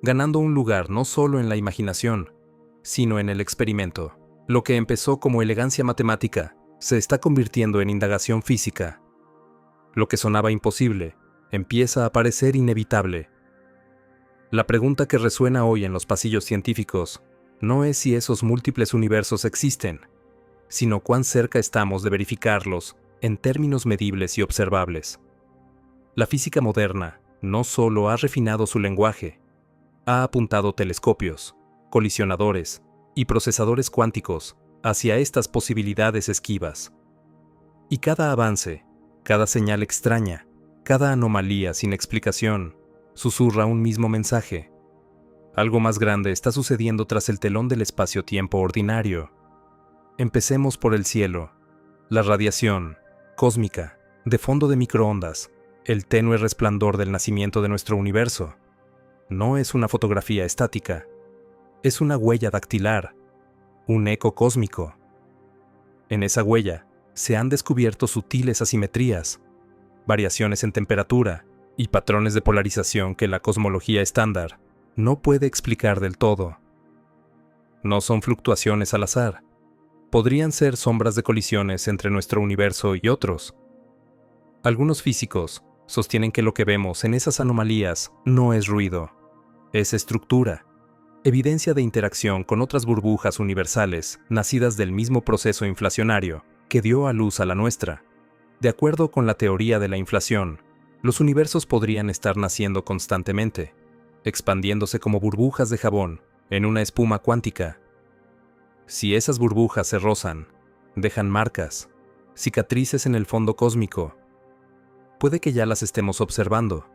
ganando un lugar no solo en la imaginación, sino en el experimento. Lo que empezó como elegancia matemática se está convirtiendo en indagación física. Lo que sonaba imposible empieza a parecer inevitable. La pregunta que resuena hoy en los pasillos científicos no es si esos múltiples universos existen, sino cuán cerca estamos de verificarlos en términos medibles y observables. La física moderna no solo ha refinado su lenguaje, ha apuntado telescopios, colisionadores y procesadores cuánticos hacia estas posibilidades esquivas. Y cada avance, cada señal extraña, cada anomalía sin explicación, susurra un mismo mensaje. Algo más grande está sucediendo tras el telón del espacio-tiempo ordinario. Empecemos por el cielo. La radiación, cósmica, de fondo de microondas, el tenue resplandor del nacimiento de nuestro universo. No es una fotografía estática. Es una huella dactilar, un eco cósmico. En esa huella se han descubierto sutiles asimetrías, variaciones en temperatura y patrones de polarización que la cosmología estándar no puede explicar del todo. No son fluctuaciones al azar. Podrían ser sombras de colisiones entre nuestro universo y otros. Algunos físicos sostienen que lo que vemos en esas anomalías no es ruido, es estructura, evidencia de interacción con otras burbujas universales nacidas del mismo proceso inflacionario que dio a luz a la nuestra. De acuerdo con la teoría de la inflación, los universos podrían estar naciendo constantemente, expandiéndose como burbujas de jabón en una espuma cuántica. Si esas burbujas se rozan, dejan marcas, cicatrices en el fondo cósmico. Puede que ya las estemos observando.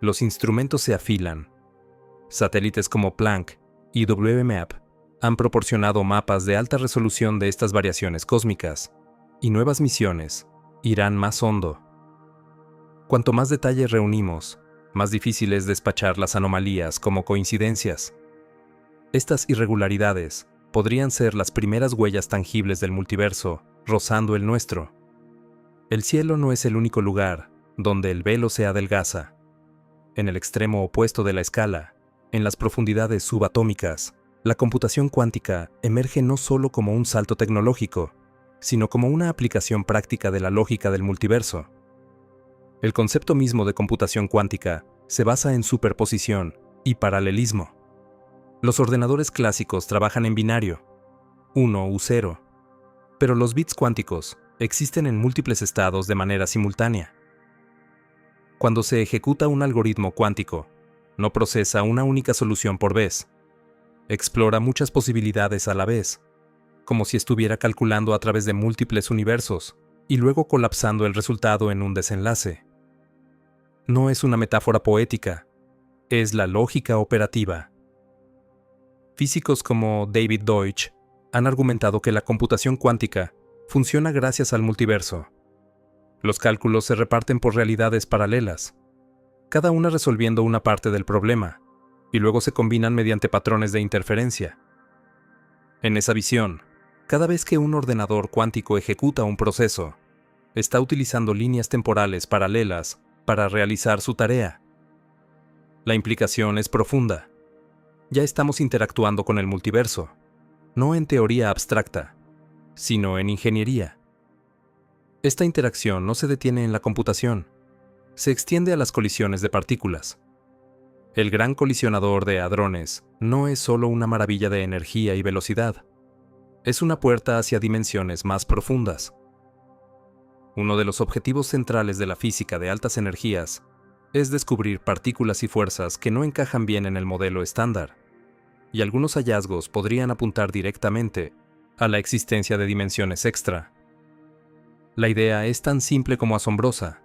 Los instrumentos se afilan. Satélites como Planck y WMAP han proporcionado mapas de alta resolución de estas variaciones cósmicas, y nuevas misiones irán más hondo. Cuanto más detalle reunimos, más difícil es despachar las anomalías como coincidencias. Estas irregularidades podrían ser las primeras huellas tangibles del multiverso rozando el nuestro. El cielo no es el único lugar donde el velo se adelgaza. En el extremo opuesto de la escala, en las profundidades subatómicas, la computación cuántica emerge no solo como un salto tecnológico, sino como una aplicación práctica de la lógica del multiverso. El concepto mismo de computación cuántica se basa en superposición y paralelismo. Los ordenadores clásicos trabajan en binario, 1 u 0, pero los bits cuánticos existen en múltiples estados de manera simultánea. Cuando se ejecuta un algoritmo cuántico, no procesa una única solución por vez. Explora muchas posibilidades a la vez, como si estuviera calculando a través de múltiples universos y luego colapsando el resultado en un desenlace. No es una metáfora poética, es la lógica operativa. Físicos como David Deutsch han argumentado que la computación cuántica funciona gracias al multiverso. Los cálculos se reparten por realidades paralelas, cada una resolviendo una parte del problema, y luego se combinan mediante patrones de interferencia. En esa visión, cada vez que un ordenador cuántico ejecuta un proceso, está utilizando líneas temporales paralelas para realizar su tarea. La implicación es profunda. Ya estamos interactuando con el multiverso, no en teoría abstracta, sino en ingeniería. Esta interacción no se detiene en la computación, se extiende a las colisiones de partículas. El gran colisionador de hadrones no es solo una maravilla de energía y velocidad, es una puerta hacia dimensiones más profundas. Uno de los objetivos centrales de la física de altas energías es descubrir partículas y fuerzas que no encajan bien en el modelo estándar, y algunos hallazgos podrían apuntar directamente a la existencia de dimensiones extra. La idea es tan simple como asombrosa.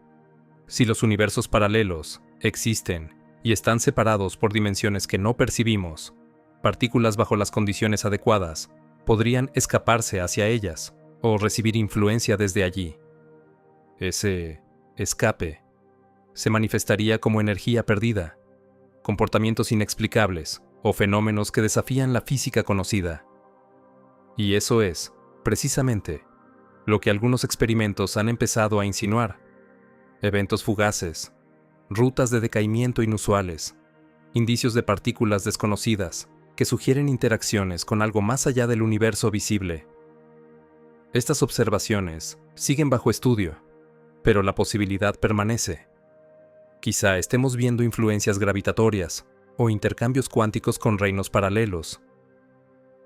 Si los universos paralelos existen y están separados por dimensiones que no percibimos, partículas bajo las condiciones adecuadas podrían escaparse hacia ellas o recibir influencia desde allí. Ese escape se manifestaría como energía perdida, comportamientos inexplicables o fenómenos que desafían la física conocida. Y eso es, precisamente, lo que algunos experimentos han empezado a insinuar. Eventos fugaces, rutas de decaimiento inusuales, indicios de partículas desconocidas que sugieren interacciones con algo más allá del universo visible. Estas observaciones siguen bajo estudio, pero la posibilidad permanece. Quizá estemos viendo influencias gravitatorias o intercambios cuánticos con reinos paralelos.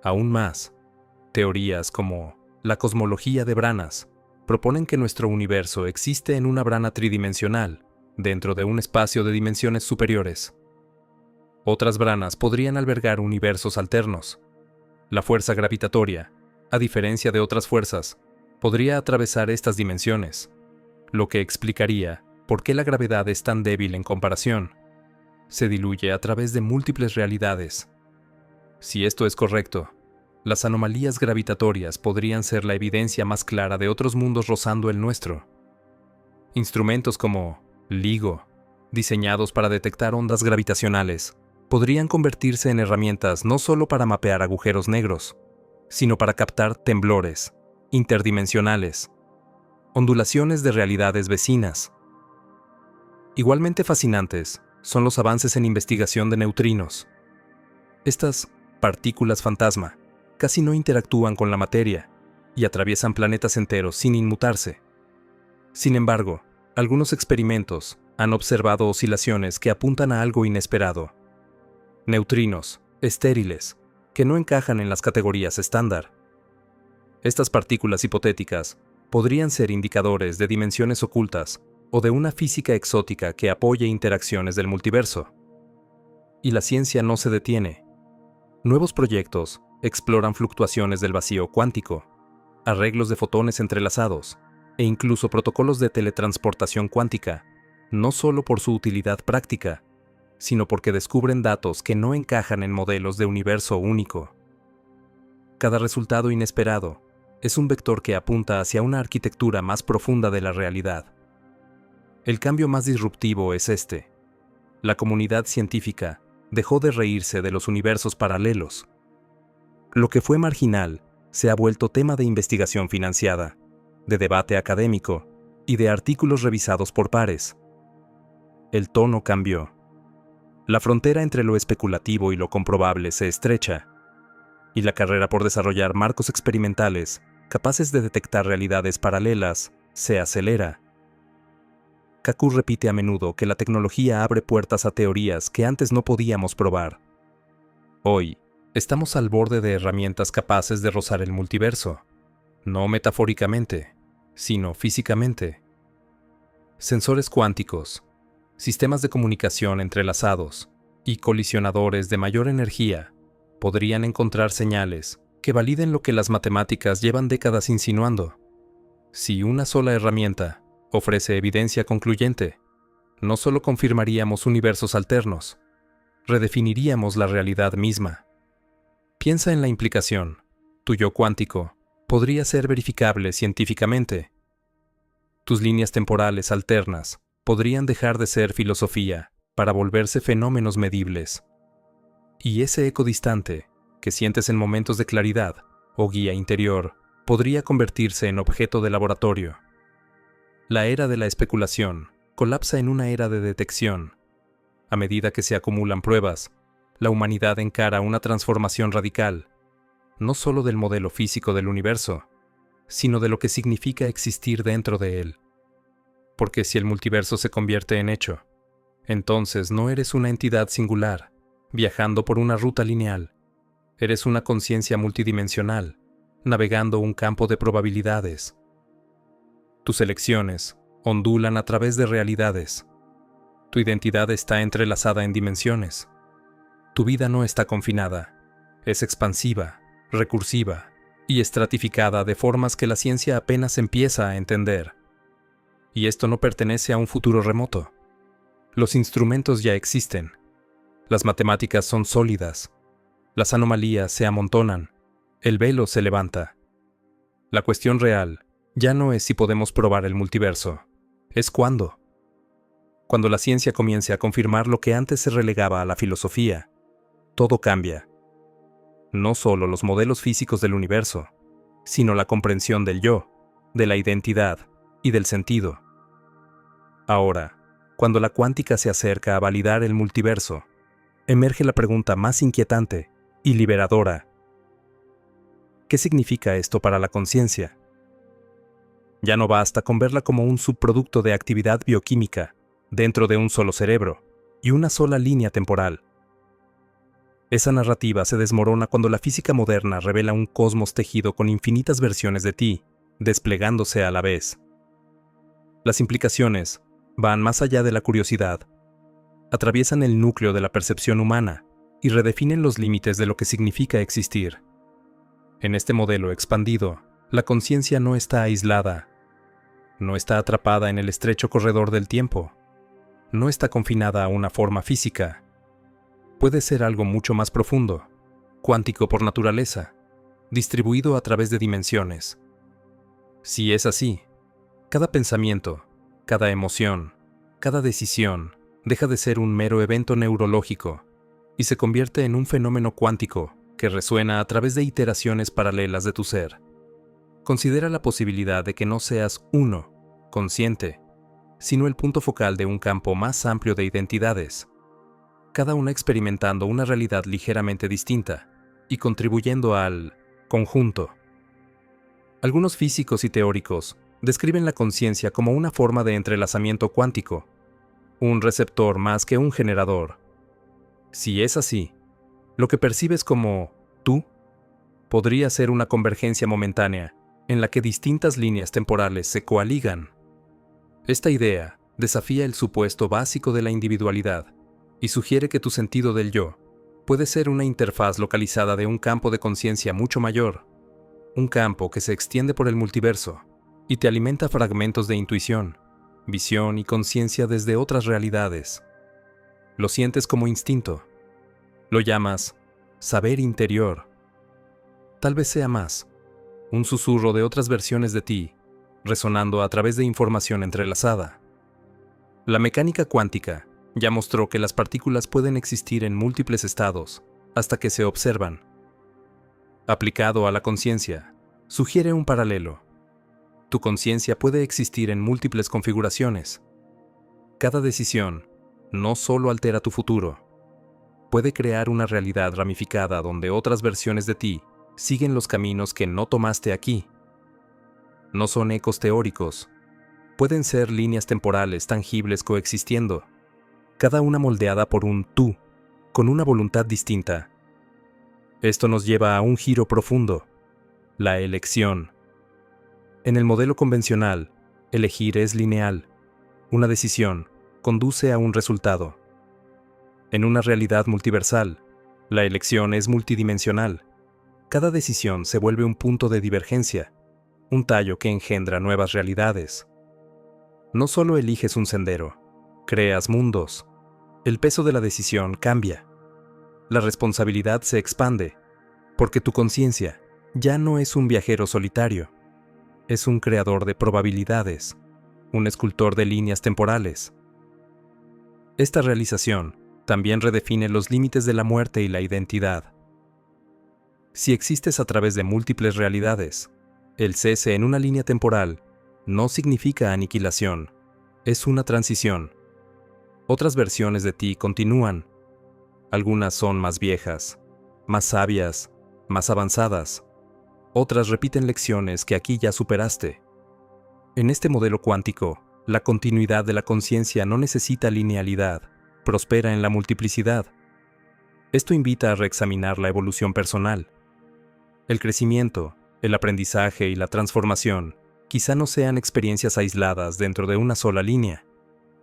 Aún más, teorías como la cosmología de branas proponen que nuestro universo existe en una brana tridimensional, dentro de un espacio de dimensiones superiores. Otras branas podrían albergar universos alternos. La fuerza gravitatoria, a diferencia de otras fuerzas, podría atravesar estas dimensiones, lo que explicaría por qué la gravedad es tan débil en comparación. Se diluye a través de múltiples realidades. Si esto es correcto, las anomalías gravitatorias podrían ser la evidencia más clara de otros mundos rozando el nuestro. Instrumentos como LIGO, diseñados para detectar ondas gravitacionales, podrían convertirse en herramientas no solo para mapear agujeros negros, sino para captar temblores interdimensionales, ondulaciones de realidades vecinas. Igualmente fascinantes son los avances en investigación de neutrinos. Estas partículas fantasma casi no interactúan con la materia y atraviesan planetas enteros sin inmutarse. Sin embargo, algunos experimentos han observado oscilaciones que apuntan a algo inesperado. Neutrinos estériles que no encajan en las categorías estándar. Estas partículas hipotéticas podrían ser indicadores de dimensiones ocultas o de una física exótica que apoye interacciones del multiverso. Y la ciencia no se detiene. Nuevos proyectos exploran fluctuaciones del vacío cuántico, arreglos de fotones entrelazados e incluso protocolos de teletransportación cuántica, no solo por su utilidad práctica, sino porque descubren datos que no encajan en modelos de universo único. Cada resultado inesperado es un vector que apunta hacia una arquitectura más profunda de la realidad. El cambio más disruptivo es este. La comunidad científica dejó de reírse de los universos paralelos. Lo que fue marginal se ha vuelto tema de investigación financiada, de debate académico y de artículos revisados por pares. El tono cambió. La frontera entre lo especulativo y lo comprobable se estrecha, y la carrera por desarrollar marcos experimentales capaces de detectar realidades paralelas se acelera. Kaku repite a menudo que la tecnología abre puertas a teorías que antes no podíamos probar. Hoy, estamos al borde de herramientas capaces de rozar el multiverso, no metafóricamente, sino físicamente. Sensores cuánticos, sistemas de comunicación entrelazados y colisionadores de mayor energía podrían encontrar señales que validen lo que las matemáticas llevan décadas insinuando. Si una sola herramienta ofrece evidencia concluyente, no solo confirmaríamos universos alternos, redefiniríamos la realidad misma. Piensa en la implicación. Tu yo cuántico podría ser verificable científicamente. Tus líneas temporales alternas podrían dejar de ser filosofía para volverse fenómenos medibles. Y ese eco distante que sientes en momentos de claridad o guía interior podría convertirse en objeto de laboratorio. La era de la especulación colapsa en una era de detección. A medida que se acumulan pruebas, la humanidad encara una transformación radical, no solo del modelo físico del universo, sino de lo que significa existir dentro de él. Porque si el multiverso se convierte en hecho, entonces no eres una entidad singular, viajando por una ruta lineal. Eres una conciencia multidimensional, navegando un campo de probabilidades. Tus elecciones ondulan a través de realidades. Tu identidad está entrelazada en dimensiones. Tu vida no está confinada, es expansiva, recursiva y estratificada de formas que la ciencia apenas empieza a entender. Y esto no pertenece a un futuro remoto. Los instrumentos ya existen. Las matemáticas son sólidas. Las anomalías se amontonan. El velo se levanta. La cuestión real ya no es si podemos probar el multiverso, es cuándo. Cuando la ciencia comience a confirmar lo que antes se relegaba a la filosofía, todo cambia. No solo los modelos físicos del universo, sino la comprensión del yo, de la identidad y del sentido. Ahora, cuando la cuántica se acerca a validar el multiverso, emerge la pregunta más inquietante y liberadora. ¿Qué significa esto para la conciencia? Ya no basta con verla como un subproducto de actividad bioquímica dentro de un solo cerebro y una sola línea temporal. Esa narrativa se desmorona cuando la física moderna revela un cosmos tejido con infinitas versiones de ti, desplegándose a la vez. Las implicaciones van más allá de la curiosidad, atraviesan el núcleo de la percepción humana y redefinen los límites de lo que significa existir. En este modelo expandido, la conciencia no está aislada, no está atrapada en el estrecho corredor del tiempo, no está confinada a una forma física. Puede ser algo mucho más profundo, cuántico por naturaleza, distribuido a través de dimensiones. Si es así, cada pensamiento, cada emoción, cada decisión deja de ser un mero evento neurológico y se convierte en un fenómeno cuántico que resuena a través de iteraciones paralelas de tu ser. Considera la posibilidad de que no seas uno, consciente, sino el punto focal de un campo más amplio de identidades, cada una experimentando una realidad ligeramente distinta y contribuyendo al conjunto. Algunos físicos y teóricos describen la conciencia como una forma de entrelazamiento cuántico, un receptor más que un generador. Si es así, lo que percibes como tú podría ser una convergencia momentánea en la que distintas líneas temporales se coaligan. Esta idea desafía el supuesto básico de la individualidad y sugiere que tu sentido del yo puede ser una interfaz localizada de un campo de conciencia mucho mayor, un campo que se extiende por el multiverso y te alimenta fragmentos de intuición, visión y conciencia desde otras realidades. Lo sientes como instinto. Lo llamas saber interior. Tal vez sea más, un susurro de otras versiones de ti, resonando a través de información entrelazada. La mecánica cuántica ya mostró que las partículas pueden existir en múltiples estados hasta que se observan. Aplicado a la conciencia, sugiere un paralelo. Tu conciencia puede existir en múltiples configuraciones. Cada decisión no solo altera tu futuro, puede crear una realidad ramificada donde otras versiones de ti siguen los caminos que no tomaste aquí. No son ecos teóricos, pueden ser líneas temporales tangibles coexistiendo, cada una moldeada por un tú, con una voluntad distinta. Esto nos lleva a un giro profundo, la elección. En el modelo convencional, elegir es lineal. Una decisión conduce a un resultado. En una realidad multiversal, la elección es multidimensional. Cada decisión se vuelve un punto de divergencia, un tallo que engendra nuevas realidades. No solo eliges un sendero, creas mundos. El peso de la decisión cambia. La responsabilidad se expande, porque tu conciencia ya no es un viajero solitario, es un creador de probabilidades, un escultor de líneas temporales. Esta realización también redefine los límites de la muerte y la identidad. Si existes a través de múltiples realidades, el cese en una línea temporal no significa aniquilación, es una transición. Otras versiones de ti continúan. Algunas son más viejas, más sabias, más avanzadas. Otras repiten lecciones que aquí ya superaste. En este modelo cuántico, la continuidad de la conciencia no necesita linealidad, prospera en la multiplicidad. Esto invita a reexaminar la evolución personal. El crecimiento, el aprendizaje y la transformación quizá no sean experiencias aisladas dentro de una sola línea,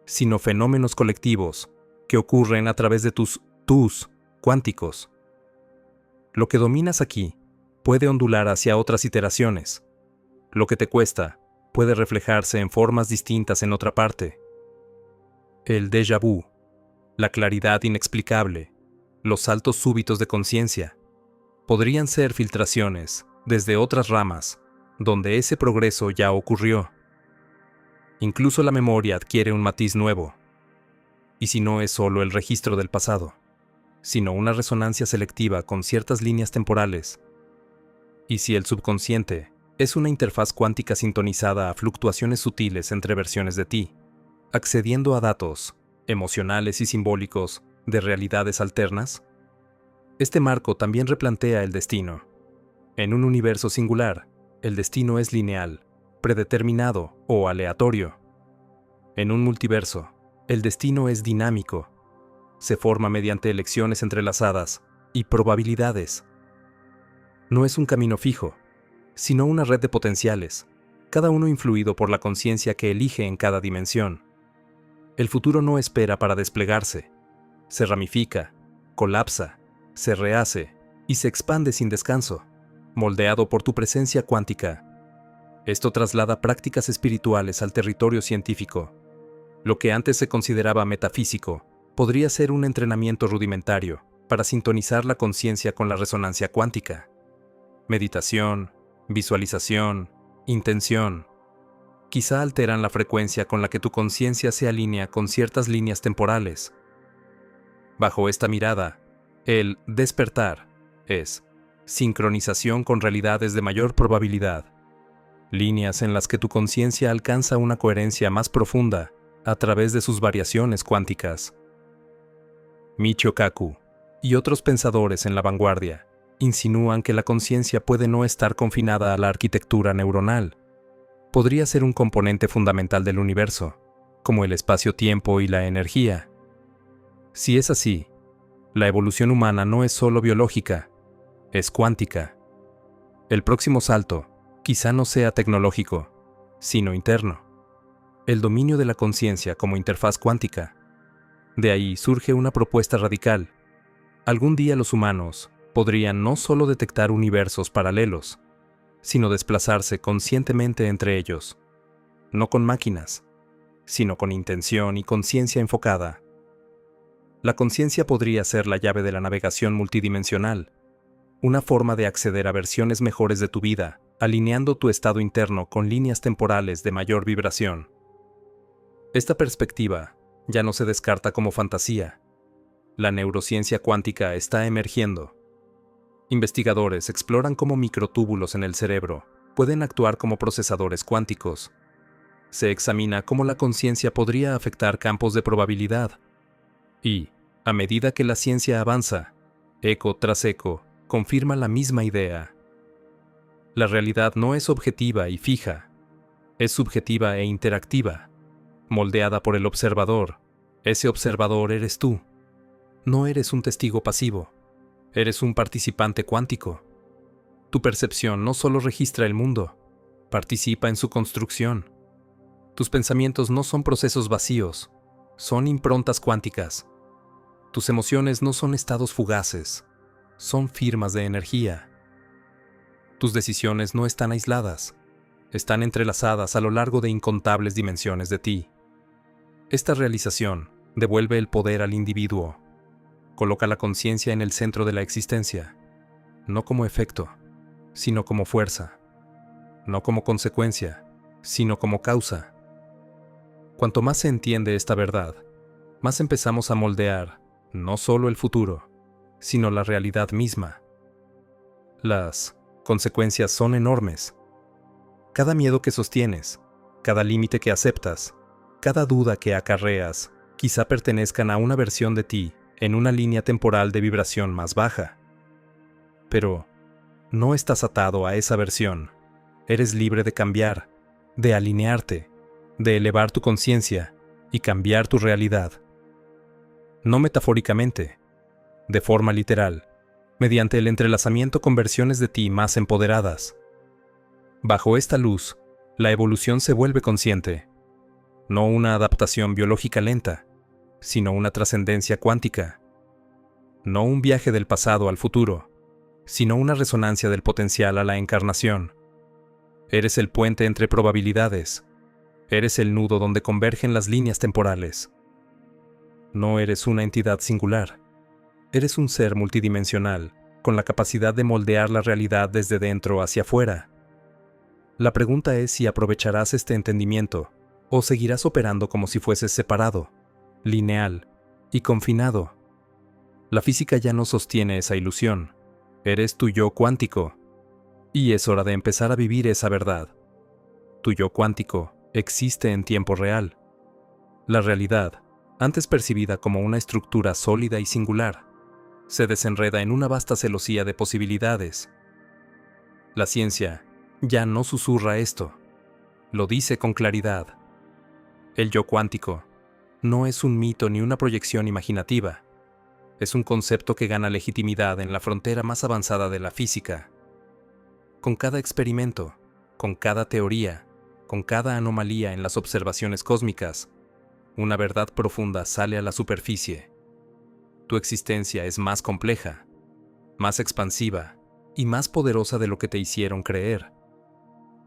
sino fenómenos colectivos que ocurren a través de tus cuánticos. Lo que dominas aquí puede ondular hacia otras iteraciones. Lo que te cuesta puede reflejarse en formas distintas en otra parte. El déjà vu, la claridad inexplicable, los saltos súbitos de conciencia, podrían ser filtraciones desde otras ramas, donde ese progreso ya ocurrió. Incluso la memoria adquiere un matiz nuevo. Y si no es solo el registro del pasado, sino una resonancia selectiva con ciertas líneas temporales. Y si el subconsciente es una interfaz cuántica sintonizada a fluctuaciones sutiles entre versiones de ti, accediendo a datos emocionales y simbólicos de realidades alternas, este marco también replantea el destino. En un universo singular, el destino es lineal, predeterminado o aleatorio. En un multiverso, el destino es dinámico. Se forma mediante elecciones entrelazadas y probabilidades. No es un camino fijo, sino una red de potenciales, cada uno influido por la conciencia que elige en cada dimensión. El futuro no espera para desplegarse. Se ramifica, colapsa, se rehace y se expande sin descanso, moldeado por tu presencia cuántica. Esto traslada prácticas espirituales al territorio científico. Lo que antes se consideraba metafísico podría ser un entrenamiento rudimentario para sintonizar la conciencia con la resonancia cuántica. Meditación, visualización, intención, quizá alteran la frecuencia con la que tu conciencia se alinea con ciertas líneas temporales. Bajo esta mirada, el despertar es sincronización con realidades de mayor probabilidad, líneas en las que tu conciencia alcanza una coherencia más profunda a través de sus variaciones cuánticas. Michio Kaku y otros pensadores en la vanguardia insinúan que la conciencia puede no estar confinada a la arquitectura neuronal. Podría ser un componente fundamental del universo, como el espacio-tiempo y la energía. Si es así, la evolución humana no es solo biológica, es cuántica. El próximo salto quizá no sea tecnológico, sino interno. El dominio de la conciencia como interfaz cuántica. De ahí surge una propuesta radical. Algún día los humanos podrían no solo detectar universos paralelos, sino desplazarse conscientemente entre ellos, no con máquinas, sino con intención y conciencia enfocada. La conciencia podría ser la llave de la navegación multidimensional, una forma de acceder a versiones mejores de tu vida, alineando tu estado interno con líneas temporales de mayor vibración. Esta perspectiva ya no se descarta como fantasía. La neurociencia cuántica está emergiendo. Investigadores exploran cómo microtúbulos en el cerebro pueden actuar como procesadores cuánticos. Se examina cómo la conciencia podría afectar campos de probabilidad. Y, a medida que la ciencia avanza, eco tras eco, confirma la misma idea. La realidad no es objetiva y fija, es subjetiva e interactiva, moldeada por el observador. Ese observador eres tú. No eres un testigo pasivo, eres un participante cuántico. Tu percepción no solo registra el mundo, participa en su construcción. Tus pensamientos no son procesos vacíos, son improntas cuánticas. Tus emociones no son estados fugaces, son firmas de energía. Tus decisiones no están aisladas, están entrelazadas a lo largo de incontables dimensiones de ti. Esta realización devuelve el poder al individuo, coloca la conciencia en el centro de la existencia, no como efecto, sino como fuerza, no como consecuencia, sino como causa. Cuanto más se entiende esta verdad, más empezamos a moldear no solo el futuro, sino la realidad misma. Las consecuencias son enormes. Cada miedo que sostienes, cada límite que aceptas, cada duda que acarreas, quizá pertenezcan a una versión de ti en una línea temporal de vibración más baja. Pero no estás atado a esa versión. Eres libre de cambiar, de alinearte, de elevar tu conciencia y cambiar tu realidad. No metafóricamente, de forma literal, mediante el entrelazamiento con versiones de ti más empoderadas. Bajo esta luz, la evolución se vuelve consciente, no una adaptación biológica lenta, sino una trascendencia cuántica. No un viaje del pasado al futuro, sino una resonancia del potencial a la encarnación. Eres el puente entre probabilidades. Eres el nudo donde convergen las líneas temporales. No eres una entidad singular. Eres un ser multidimensional, con la capacidad de moldear la realidad desde dentro hacia afuera. La pregunta es si aprovecharás este entendimiento, o seguirás operando como si fueses separado, lineal y confinado. La física ya no sostiene esa ilusión. Eres tu yo cuántico. Y es hora de empezar a vivir esa verdad. Tu yo cuántico existe en tiempo real. La realidad, antes percibida como una estructura sólida y singular, se desenreda en una vasta celosía de posibilidades. La ciencia ya no susurra esto, lo dice con claridad. El yo cuántico no es un mito ni una proyección imaginativa. Es un concepto que gana legitimidad en la frontera más avanzada de la física. Con cada experimento, con cada teoría, con cada anomalía en las observaciones cósmicas, una verdad profunda sale a la superficie. Tu existencia es más compleja, más expansiva y más poderosa de lo que te hicieron creer.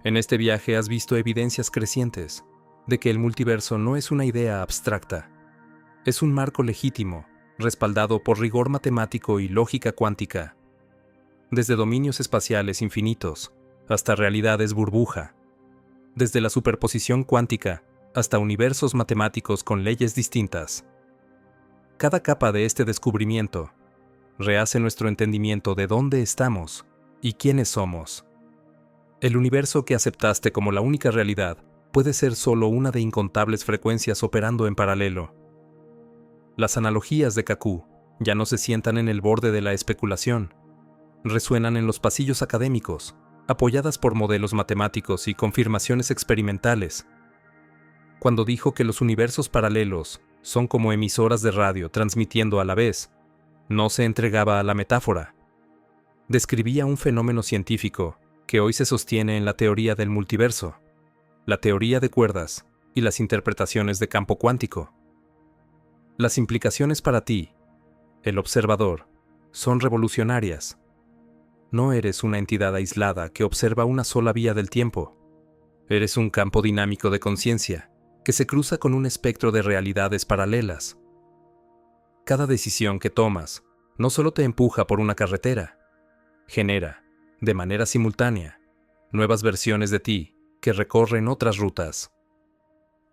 En este viaje has visto evidencias crecientes de que el multiverso no es una idea abstracta. Es un marco legítimo, respaldado por rigor matemático y lógica cuántica. Desde dominios espaciales infinitos hasta realidades burbuja. Desde la superposición cuántica hasta universos matemáticos con leyes distintas. Cada capa de este descubrimiento rehace nuestro entendimiento de dónde estamos y quiénes somos. El universo que aceptaste como la única realidad puede ser solo una de incontables frecuencias operando en paralelo. Las analogías de Kaku ya no se sientan en el borde de la especulación. Resuenan en los pasillos académicos, apoyadas por modelos matemáticos y confirmaciones experimentales. Cuando dijo que los universos paralelos son como emisoras de radio transmitiendo a la vez, no se entregaba a la metáfora. Describía un fenómeno científico que hoy se sostiene en la teoría del multiverso, la teoría de cuerdas y las interpretaciones de campo cuántico. Las implicaciones para ti, el observador, son revolucionarias. No eres una entidad aislada que observa una sola vía del tiempo. Eres un campo dinámico de conciencia que se cruza con un espectro de realidades paralelas. Cada decisión que tomas no solo te empuja por una carretera, genera, de manera simultánea, nuevas versiones de ti que recorren otras rutas.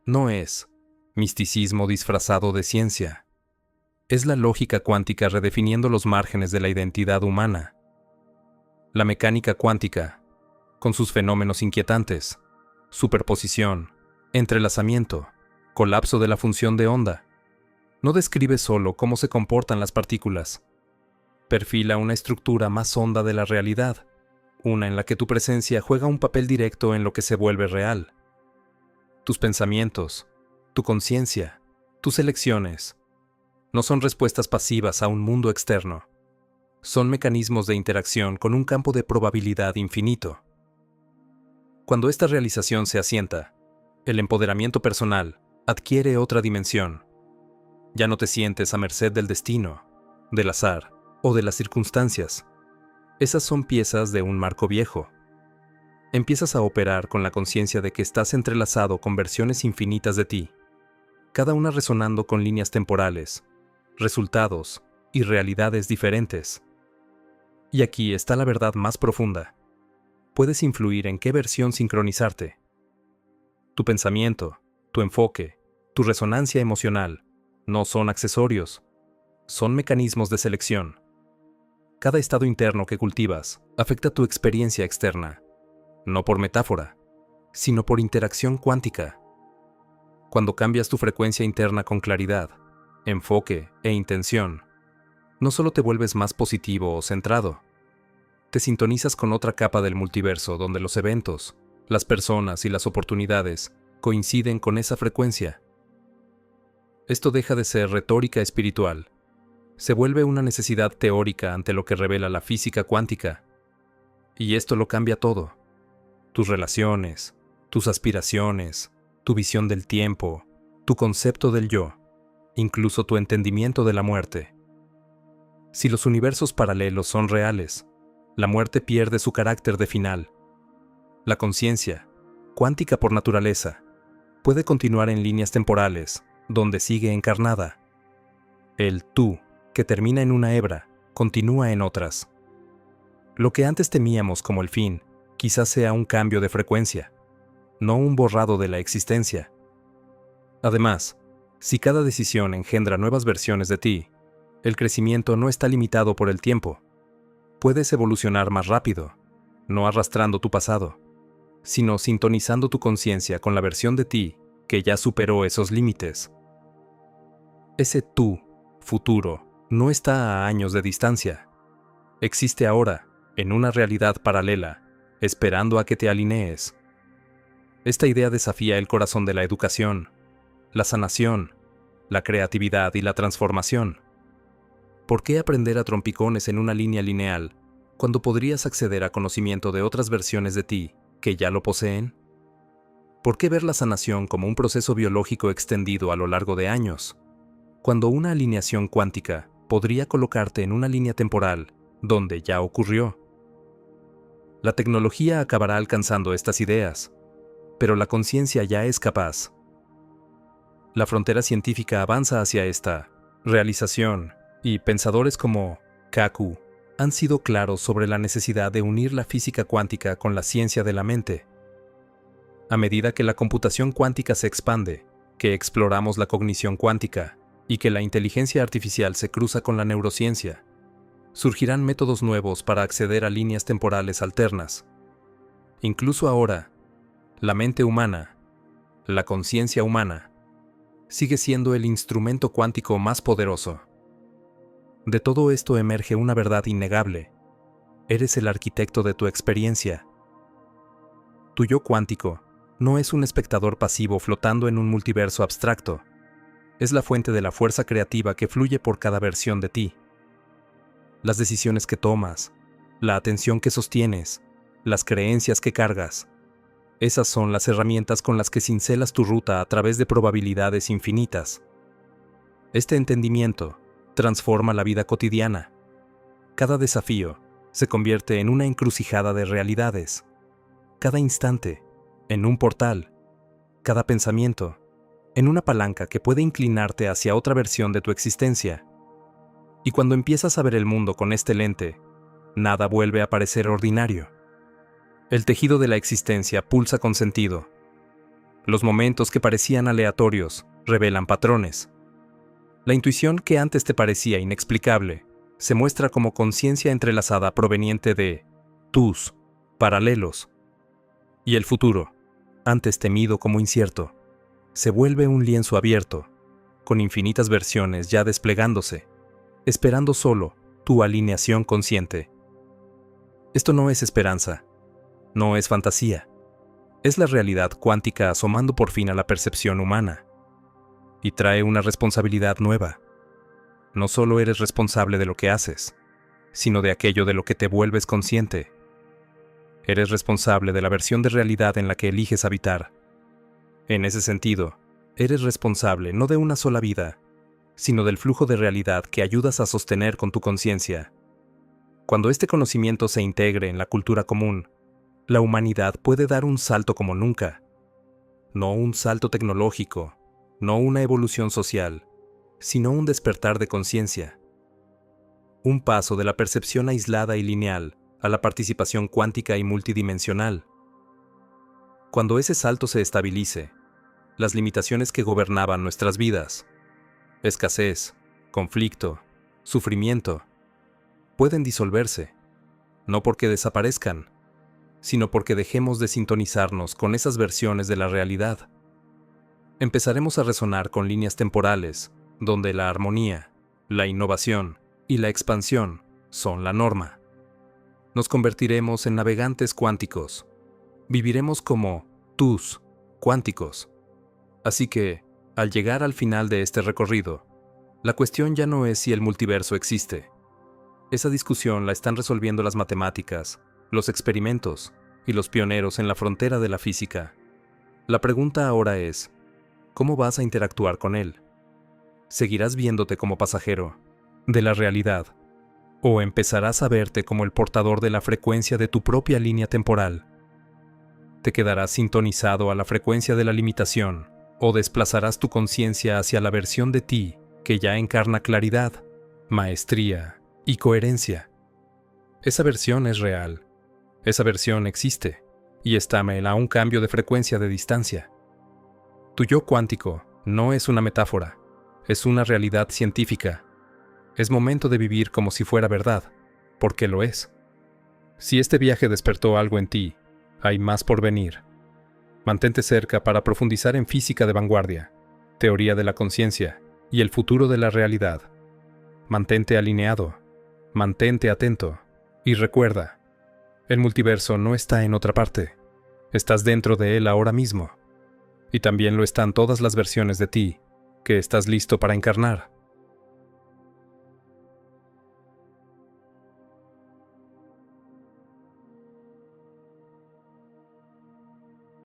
No es misticismo disfrazado de ciencia. Es la lógica cuántica redefiniendo los márgenes de la identidad humana. La mecánica cuántica, con sus fenómenos inquietantes, superposición, entrelazamiento, colapso de la función de onda, no describe solo cómo se comportan las partículas. Perfila una estructura más honda de la realidad, una en la que tu presencia juega un papel directo en lo que se vuelve real. Tus pensamientos, tu conciencia, tus elecciones, no son respuestas pasivas a un mundo externo. Son mecanismos de interacción con un campo de probabilidad infinito. Cuando esta realización se asienta, el empoderamiento personal adquiere otra dimensión. Ya no te sientes a merced del destino, del azar o de las circunstancias. Esas son piezas de un marco viejo. Empiezas a operar con la conciencia de que estás entrelazado con versiones infinitas de ti, cada una resonando con líneas temporales, resultados y realidades diferentes. Y aquí está la verdad más profunda. puedes influir en qué versión sincronizarte. Tu pensamiento, tu enfoque, tu resonancia emocional no son accesorios, son mecanismos de selección. Cada estado interno que cultivas afecta tu experiencia externa, no por metáfora, sino por interacción cuántica. Cuando cambias tu frecuencia interna con claridad, enfoque e intención, no solo te vuelves más positivo o centrado, te sintonizas con otra capa del multiverso donde los eventos, las personas y las oportunidades coinciden con esa frecuencia. Esto deja de ser retórica espiritual. Se vuelve una necesidad teórica ante lo que revela la física cuántica. Y esto lo cambia todo. Tus relaciones, tus aspiraciones, tu visión del tiempo, tu concepto del yo, incluso tu entendimiento de la muerte. Si los universos paralelos son reales, la muerte pierde su carácter de final. La conciencia, cuántica por naturaleza, puede continuar en líneas temporales, donde sigue encarnada. El tú, que termina en una hebra, continúa en otras. Lo que antes temíamos como el fin, quizás sea un cambio de frecuencia, no un borrado de la existencia. Además, si cada decisión engendra nuevas versiones de ti, el crecimiento no está limitado por el tiempo. Puedes evolucionar más rápido, no arrastrando tu pasado, sino sintonizando tu conciencia con la versión de ti que ya superó esos límites. Ese tú, futuro, no está a años de distancia. Existe ahora, en una realidad paralela, esperando a que te alinees. Esta idea desafía el corazón de la educación, la sanación, la creatividad y la transformación. ¿Por qué aprender a trompicones en una línea lineal cuando podrías acceder a conocimiento de otras versiones de ti que ya lo poseen? ¿Por qué ver la sanación como un proceso biológico extendido a lo largo de años, cuando una alineación cuántica podría colocarte en una línea temporal donde ya ocurrió? La tecnología acabará alcanzando estas ideas, pero la conciencia ya es capaz. La frontera científica avanza hacia esta realización, y pensadores como Kaku han sido claros sobre la necesidad de unir la física cuántica con la ciencia de la mente. A medida que la computación cuántica se expande, que exploramos la cognición cuántica y que la inteligencia artificial se cruza con la neurociencia, surgirán métodos nuevos para acceder a líneas temporales alternas. Incluso ahora, la mente humana, la conciencia humana, sigue siendo el instrumento cuántico más poderoso. De todo esto emerge una verdad innegable. Eres el arquitecto de tu experiencia. Tu yo cuántico no es un espectador pasivo flotando en un multiverso abstracto. Es la fuente de la fuerza creativa que fluye por cada versión de ti. Las decisiones que tomas, la atención que sostienes, las creencias que cargas. Esas son las herramientas con las que cincelas tu ruta a través de probabilidades infinitas. Este entendimiento transforma la vida cotidiana. Cada desafío se convierte en una encrucijada de realidades. Cada instante, en un portal. Cada pensamiento, en una palanca que puede inclinarte hacia otra versión de tu existencia. Y cuando empiezas a ver el mundo con este lente, nada vuelve a parecer ordinario. El tejido de la existencia pulsa con sentido. Los momentos que parecían aleatorios revelan patrones. La intuición que antes te parecía inexplicable se muestra como conciencia entrelazada proveniente de tus paralelos. Y el futuro, antes temido como incierto, se vuelve un lienzo abierto, con infinitas versiones ya desplegándose, esperando solo tu alineación consciente. Esto no es esperanza, no es fantasía, es la realidad cuántica asomando por fin a la percepción humana. Y trae una responsabilidad nueva. No solo eres responsable de lo que haces, sino de aquello de lo que te vuelves consciente. Eres responsable de la versión de realidad en la que eliges habitar. En ese sentido, eres responsable no de una sola vida, sino del flujo de realidad que ayudas a sostener con tu conciencia. Cuando este conocimiento se integre en la cultura común, la humanidad puede dar un salto como nunca. No un salto tecnológico, no una evolución social, sino un despertar de conciencia. Un paso de la percepción aislada y lineal a la participación cuántica y multidimensional. Cuando ese salto se estabilice, las limitaciones que gobernaban nuestras vidas, escasez, conflicto, sufrimiento, pueden disolverse, no porque desaparezcan, sino porque dejemos de sintonizarnos con esas versiones de la realidad. Empezaremos a resonar con líneas temporales, donde la armonía, la innovación y la expansión son la norma. Nos convertiremos en navegantes cuánticos. Viviremos como tus cuánticos. Así que, al llegar al final de este recorrido, la cuestión ya no es si el multiverso existe. Esa discusión la están resolviendo las matemáticas, los experimentos y los pioneros en la frontera de la física. La pregunta ahora es, ¿cómo vas a interactuar con él? ¿Seguirás viéndote como pasajero de la realidad? ¿O empezarás a verte como el portador de la frecuencia de tu propia línea temporal? ¿Te quedarás sintonizado a la frecuencia de la limitación o desplazarás tu conciencia hacia la versión de ti que ya encarna claridad, maestría y coherencia? Esa versión es real. Esa versión existe y está a un cambio de frecuencia de distancia. Tu yo cuántico no es una metáfora, es una realidad científica. Es momento de vivir como si fuera verdad, porque lo es. Si este viaje despertó algo en ti, hay más por venir. Mantente cerca para profundizar en física de vanguardia, teoría de la conciencia y el futuro de la realidad. Mantente alineado, mantente atento y recuerda, el multiverso no está en otra parte, estás dentro de él ahora mismo. Y también lo están todas las versiones de ti que estás listo para encarnar.